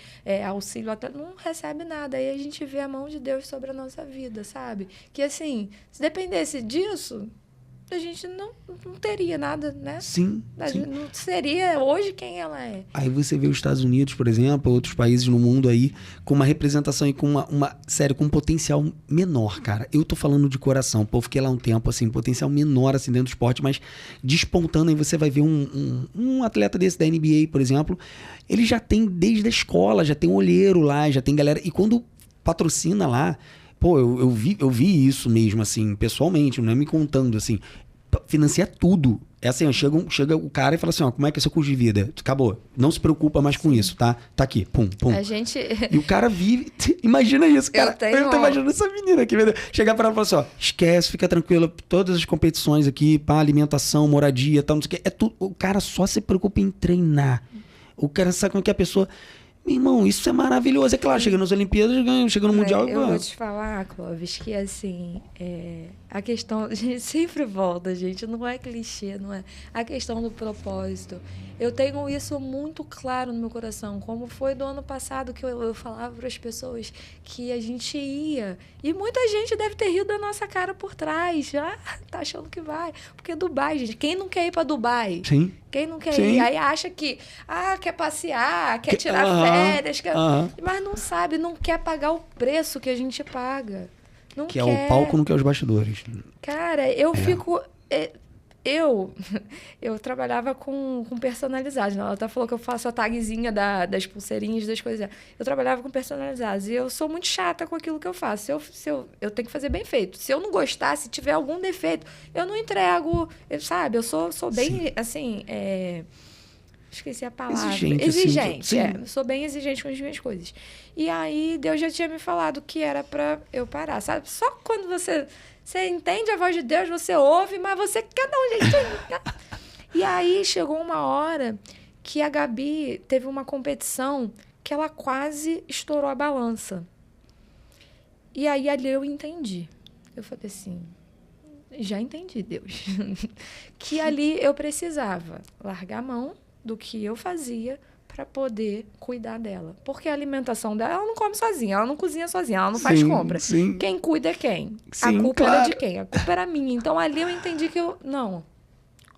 auxílio atleta, não recebe nada. Aí a gente vê a mão de Deus sobre a nossa vida, sabe? Que, assim, se dependesse disso, a gente não teria nada, né? Sim, A sim. gente não seria hoje quem ela é. Aí você vê os Estados Unidos, por exemplo, outros países no mundo aí, com uma representação e com sério, com um potencial menor, cara. Eu tô falando de coração, pô, fiquei lá um tempo, assim, potencial menor, assim, dentro do esporte, mas despontando, aí você vai ver um atleta desse da NBA, por exemplo, ele já tem desde a escola, já tem um olheiro lá, já tem galera, e quando patrocina lá, pô, eu vi isso mesmo, assim, pessoalmente, não é me contando, assim, financia tudo. É assim, ó, chega o cara e fala assim, ó, como é que é seu custo de vida? Acabou. Não se preocupa mais com isso, tá? Tá aqui, pum, pum. A gente... E o cara vive... Imagina isso, cara. Eu tô imaginando essa menina aqui. Chegar pra ela e falar assim, ó, esquece, fica tranquila, todas as competições aqui, pá, alimentação, moradia, tal, não sei o que, é tudo... O cara só se preocupa em treinar. O cara sabe como é que a pessoa... Meu irmão, isso é maravilhoso. É claro, chega nas Olimpíadas, chega no Mundial... Eu vou te falar, Clóvis, que assim, a questão... A gente sempre volta, gente, não é clichê, não é? A questão do propósito. Eu tenho isso muito claro no meu coração, como foi do ano passado que eu falava para as pessoas que a gente ia. E muita gente deve ter rido da nossa cara por trás. Tá achando que vai. Porque Dubai, gente, quem não quer ir para Dubai? Sim. Quem não quer Sim. ir? Aí acha que, quer passear, quer tirar férias, mas não sabe, não quer pagar o preço que a gente paga. Não Que quer. é o palco, não quer os bastidores. Cara, eu fico... Eu trabalhava com personalizados. Né? Ela até falou que eu faço a tagzinha das pulseirinhas, das coisas. Eu trabalhava com personalizados. E eu sou muito chata com aquilo que eu faço. Eu tenho que fazer bem feito. Se eu não gostar, se tiver algum defeito, eu não entrego. Sabe? Eu sou bem, Sim. assim... Esqueci a palavra. Exigente. Eu sou bem exigente com as minhas coisas. E aí, Deus já tinha me falado que era pra eu parar, sabe? Só quando você entende a voz de Deus, você ouve, mas você quer dar um jeitinho. E aí, chegou uma hora que a Gabi teve uma competição que ela quase estourou a balança. E aí, ali eu entendi. Eu falei assim... Já entendi, Deus. Que ali eu precisava largar a mão do que eu fazia para poder cuidar dela. Porque a alimentação dela, ela não come sozinha, ela não cozinha sozinha, ela não faz compra. Sim. Quem cuida é quem? Sim, A culpa claro. era de quem? A culpa era minha. Então, ali eu entendi que não,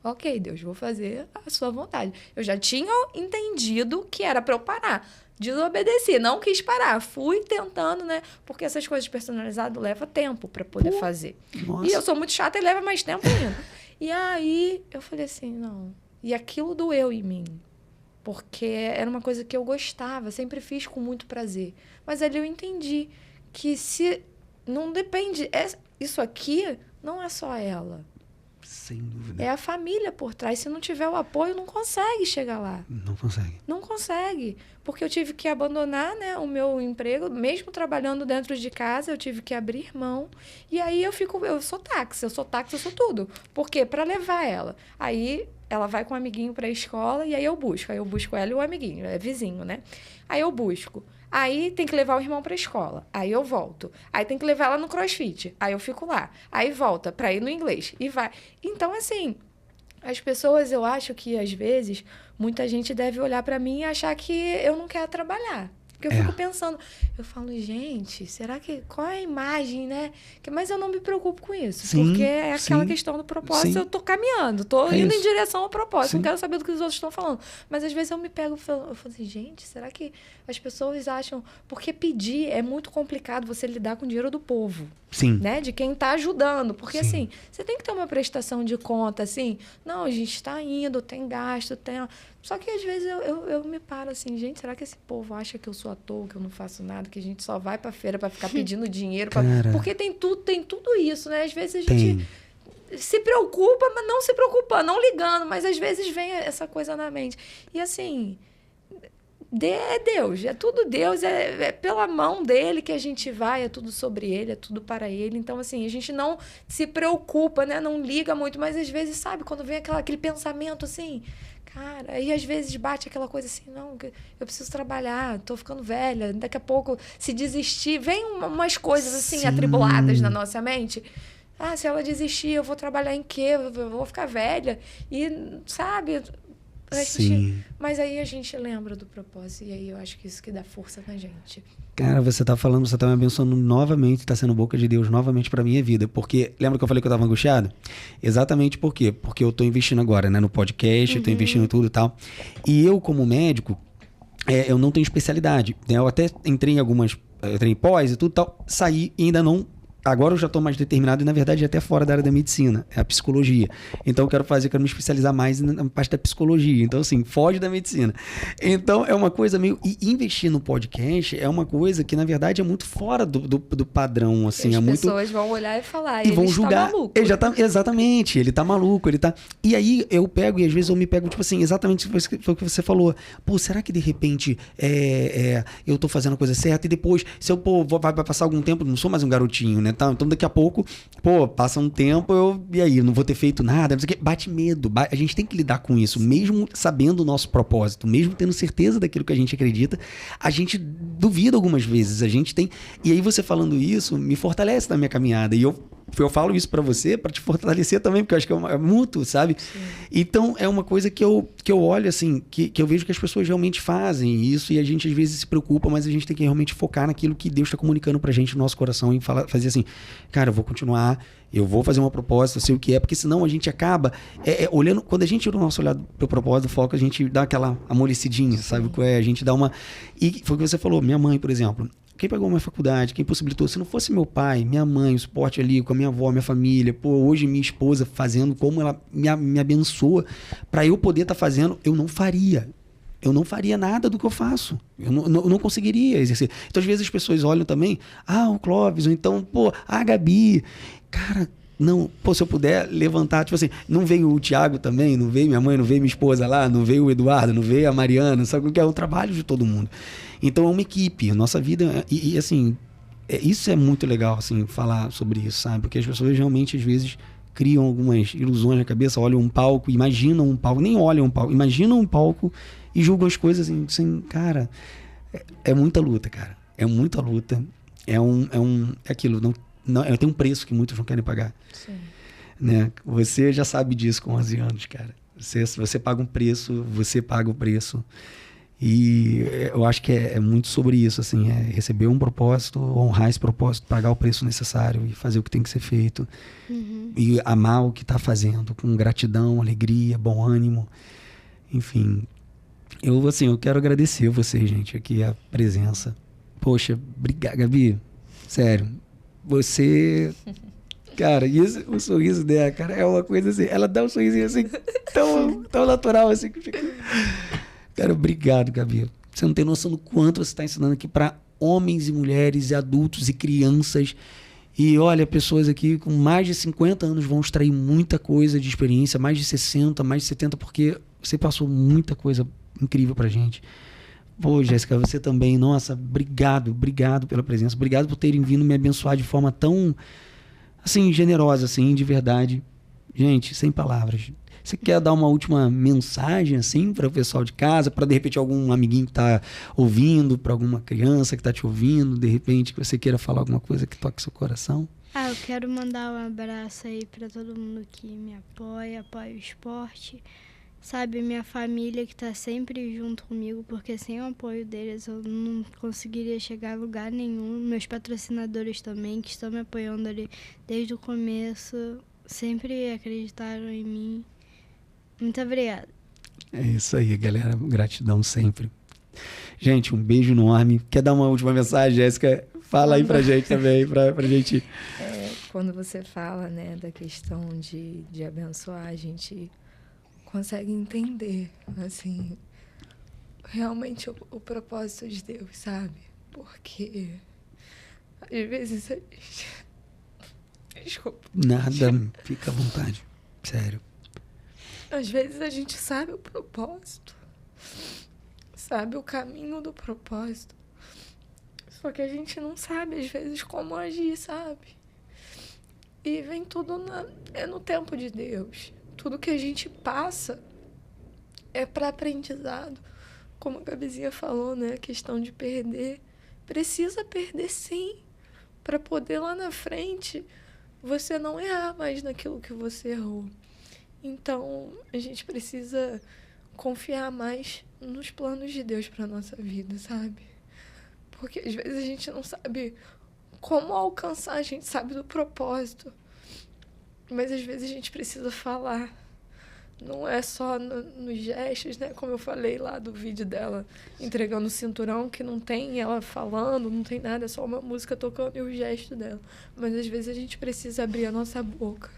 ok, Deus, vou fazer a sua vontade. Eu já tinha entendido que era para eu parar. Desobedeci, não quis parar. Fui tentando, né? Porque essas coisas personalizadas levam tempo para poder fazer. Nossa. E eu sou muito chata e leva mais tempo ainda. E aí, eu falei assim, não. E aquilo doeu em mim. Porque era uma coisa que eu gostava, sempre fiz com muito prazer. Mas ali eu entendi que se não depende... Isso aqui não é só ela. Sem dúvida. É a família por trás. Se não tiver o apoio, não consegue chegar lá. Não consegue. Não consegue. Porque eu tive que abandonar, né, o meu emprego, mesmo trabalhando dentro de casa, eu tive que abrir mão. E aí eu sou táxi, eu sou tudo. Por quê? Para levar ela. Aí ela vai com um amiguinho para a escola e aí eu busco. Aí eu busco ela e o amiguinho, é vizinho, né? Aí eu busco. Aí tem que levar o irmão pra escola. Aí eu volto. Aí tem que levar ela no CrossFit. Aí eu fico lá. Aí volta pra ir no inglês. E vai. Então, assim, as pessoas, eu acho que, às vezes, muita gente deve olhar pra mim e achar que eu não quero trabalhar. Porque eu fico pensando, eu falo, gente, será que... Qual é a imagem, né? Mas eu não me preocupo com isso. Sim, porque é aquela questão do propósito. Sim. Eu tô caminhando, tô indo isso. em direção ao propósito. Sim. Não quero saber do que os outros estão falando. Mas às vezes eu me pego, eu falo assim, gente, será que as pessoas acham... Porque pedir é muito complicado você lidar com o dinheiro do povo. Sim. Né? De quem está ajudando. Porque, Sim. assim, você tem que ter uma prestação de conta, assim. Não, a gente está indo, tem gasto, tem... Só que, às vezes, eu me paro assim, gente, será que esse povo acha que eu sou à toa, que eu não faço nada, que a gente só vai pra feira pra ficar pedindo dinheiro? Porque tem tudo isso, né? Às vezes a gente se preocupa, mas não se preocupa, não ligando. Mas, às vezes, vem essa coisa na mente. E, assim... É Deus, é tudo Deus, é pela mão dele que a gente vai, é tudo sobre ele, é tudo para ele. Então, assim, a gente não se preocupa, né? Não liga muito, mas às vezes, sabe, quando vem aquele pensamento assim, cara, aí às vezes bate aquela coisa assim, não, eu preciso trabalhar, tô ficando velha, daqui a pouco se desistir, vem umas coisas assim atribuladas na nossa mente. Ah, se ela desistir, eu vou trabalhar em quê? Eu vou ficar velha. E, sabe... Mas aí a gente lembra do propósito. E aí eu acho que isso que dá força na gente. Cara, você tá me abençoando novamente, tá sendo boca de Deus novamente pra minha vida. Porque, lembra que eu falei que eu tava angustiado? Exatamente por quê? Porque eu tô investindo agora, né, no podcast, eu tô investindo em tudo e tal. E eu, como médico, eu não tenho especialidade, né? Eu até entrei em pós e tudo e tal, saí e ainda não... Agora eu já estou mais determinado e, na verdade, até fora da área da medicina, é a psicologia. Então, eu quero me especializar mais na parte da psicologia. Então, assim, foge da medicina. Então, é uma coisa meio... E investir no podcast é uma coisa que, na verdade, é muito fora do padrão, assim. As pessoas vão olhar e falar, e vão julgar. Tá maluco. Exatamente, ele tá maluco, ele tá... E aí, eu pego, e às vezes eu me pego, tipo assim, exatamente foi o que você falou. Pô, será que, de repente, eu tô fazendo a coisa certa? E depois, se eu, vai passar algum tempo, não sou mais um garotinho, né? Então daqui a pouco, passa um tempo, e aí, não vou ter feito nada, não sei o quê. Bate medo, a gente tem que lidar com isso, mesmo sabendo o nosso propósito, mesmo tendo certeza daquilo que a gente acredita, a gente duvida algumas vezes, a gente tem... E aí você falando isso, me fortalece na minha caminhada, e eu falo isso pra você, pra te fortalecer também, porque eu acho que é mútuo, sabe? Sim. Então, é uma coisa que eu olho, assim, que eu vejo que as pessoas realmente fazem isso, e a gente às vezes se preocupa, mas a gente tem que realmente focar naquilo que Deus está comunicando pra gente no nosso coração, e fazer assim, cara, eu vou continuar, eu vou fazer uma proposta, eu sei o que é, porque senão a gente acaba olhando, quando a gente tira o nosso olhar pro propósito, do foco, a gente dá aquela amolecidinha, sabe? A gente dá uma... E foi o que você falou, minha mãe, por exemplo, quem pagou a minha faculdade, quem possibilitou, se não fosse meu pai, minha mãe, o suporte ali com a minha avó, minha família, hoje minha esposa fazendo, como ela me abençoa, para eu poder estar fazendo, eu não faria nada do que eu faço. Eu não conseguiria exercer. Então, às vezes, as pessoas olham também, o Clóvis, ou então, a Gabi. Cara, não, se eu puder levantar, tipo assim, não veio o Thiago também, não veio minha mãe, não veio minha esposa lá, não veio o Eduardo, não veio a Mariana, sabe o que é? O trabalho de todo mundo. Então, é uma equipe. A nossa vida, e assim, isso é muito legal, assim, falar sobre isso, sabe? Porque as pessoas realmente, às vezes, criam algumas ilusões na cabeça, olham um palco, imaginam um palco, nem olham um palco, imaginam um palco e julgam as coisas assim, cara, é muita luta, cara. É muita luta. É aquilo, não, tem um preço que muitos não querem pagar. Sim. Né? Você já sabe disso com 11 anos, cara. Você paga um preço, você paga o preço. E eu acho que é muito sobre isso, assim, receber um propósito, honrar esse propósito, pagar o preço necessário e fazer o que tem que ser feito. E amar o que está fazendo, com gratidão, alegria, bom ânimo. Enfim, eu quero agradecer vocês, gente, aqui a presença. Poxa, obrigado, Gabi. Sério, você... Cara, o sorriso dela, cara, é uma coisa assim, ela dá um sorrisinho assim, tão natural, assim, que fica... Cara, obrigado, Gabi. Você não tem noção do quanto você está ensinando aqui para homens e mulheres, e adultos e crianças. E olha, pessoas aqui com mais de 50 anos vão extrair muita coisa de experiência, mais de 60, mais de 70, porque você passou muita coisa incrível pra gente. Pô, Jéssica, você também, nossa, obrigado pela presença. Obrigado por terem vindo me abençoar de forma tão, assim, generosa, assim, de verdade. Gente, sem palavras. Você quer dar uma última mensagem, assim, para o pessoal de casa, para de repente algum amiguinho que tá ouvindo, para alguma criança que tá te ouvindo, de repente que você queira falar alguma coisa que toque seu coração? Eu quero mandar um abraço aí para todo mundo que me apoia o esporte. Sabe, minha família que tá sempre junto comigo, porque sem o apoio deles eu não conseguiria chegar a lugar nenhum. Meus patrocinadores também, que estão me apoiando ali desde o começo, sempre acreditaram em mim. Muito obrigada. É isso aí, galera. Gratidão sempre. Gente, um beijo enorme. Quer dar uma última mensagem, Jéssica? Fala aí pra gente também, pra gente... Quando você fala, né, da questão de abençoar, a gente consegue entender, assim, realmente o propósito de Deus, sabe? Porque às vezes a gente... Desculpa. Nada, fica à vontade. Sério. Às vezes a gente sabe o propósito, sabe o caminho do propósito, só que a gente não sabe, às vezes, como agir, sabe? E vem tudo no tempo de Deus. Tudo que a gente passa é para aprendizado. Como a Gabizinha falou, né? A questão de perder. Precisa perder, sim, para poder lá na frente você não errar mais naquilo que você errou. Então, a gente precisa confiar mais nos planos de Deus para nossa vida, sabe? Porque às vezes a gente não sabe como alcançar, a gente sabe do propósito, mas às vezes a gente precisa falar. Não é só nos gestos, né? Como eu falei lá do vídeo dela entregando o cinturão, que não tem ela falando, não tem nada, é só uma música tocando e o gesto dela. Mas às vezes a gente precisa abrir a nossa boca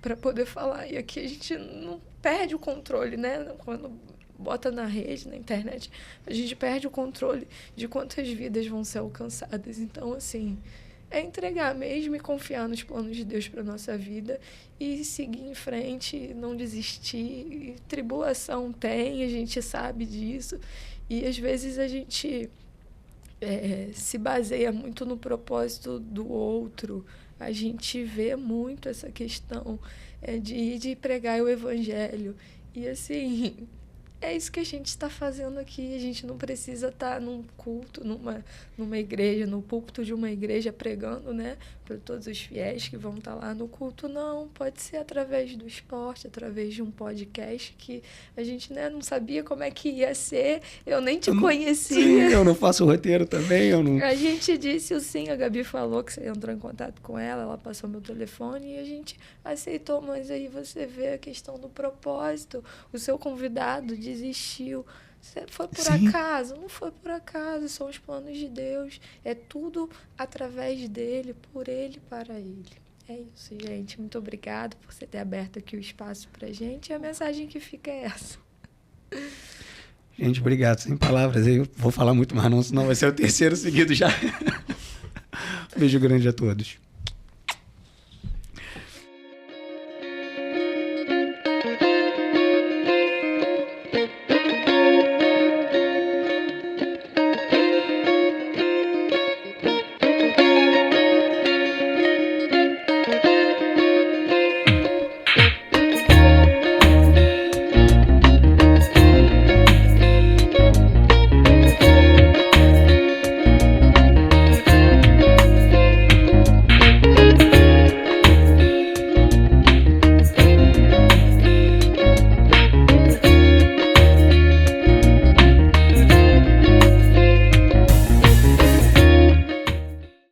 para poder falar. E aqui a gente não perde o controle, né? Quando bota na rede, na internet, a gente perde o controle de quantas vidas vão ser alcançadas. Então, assim, é entregar mesmo e confiar nos planos de Deus para nossa vida e seguir em frente, não desistir. E tribulação tem, a gente sabe disso. E às vezes a gente se baseia muito no propósito do outro. A gente vê muito essa questão de pregar o evangelho. E assim, é isso que a gente está fazendo aqui. A gente não precisa estar num culto, numa igreja, no púlpito de uma igreja pregando, né, para todos os fiéis que vão estar lá no culto. Não, pode ser através do esporte, através de um podcast que a gente, né, não sabia como é que ia ser. Eu nem te conhecia. Sim, eu não faço roteiro também. A gente disse o sim, a Gabi falou que você entrou em contato com ela passou meu telefone e a gente aceitou, mas aí você vê a questão do propósito. O seu convidado desistiu. Foi por Sim. acaso? Não foi por acaso, são os planos de Deus. É tudo através dele, por ele, para ele. É isso, gente. Muito obrigada por você ter aberto aqui o espaço pra gente. E a mensagem que fica é essa. Gente, obrigado. Sem palavras. Eu vou falar muito mais não, senão vai ser o terceiro seguido já. Beijo grande a todos.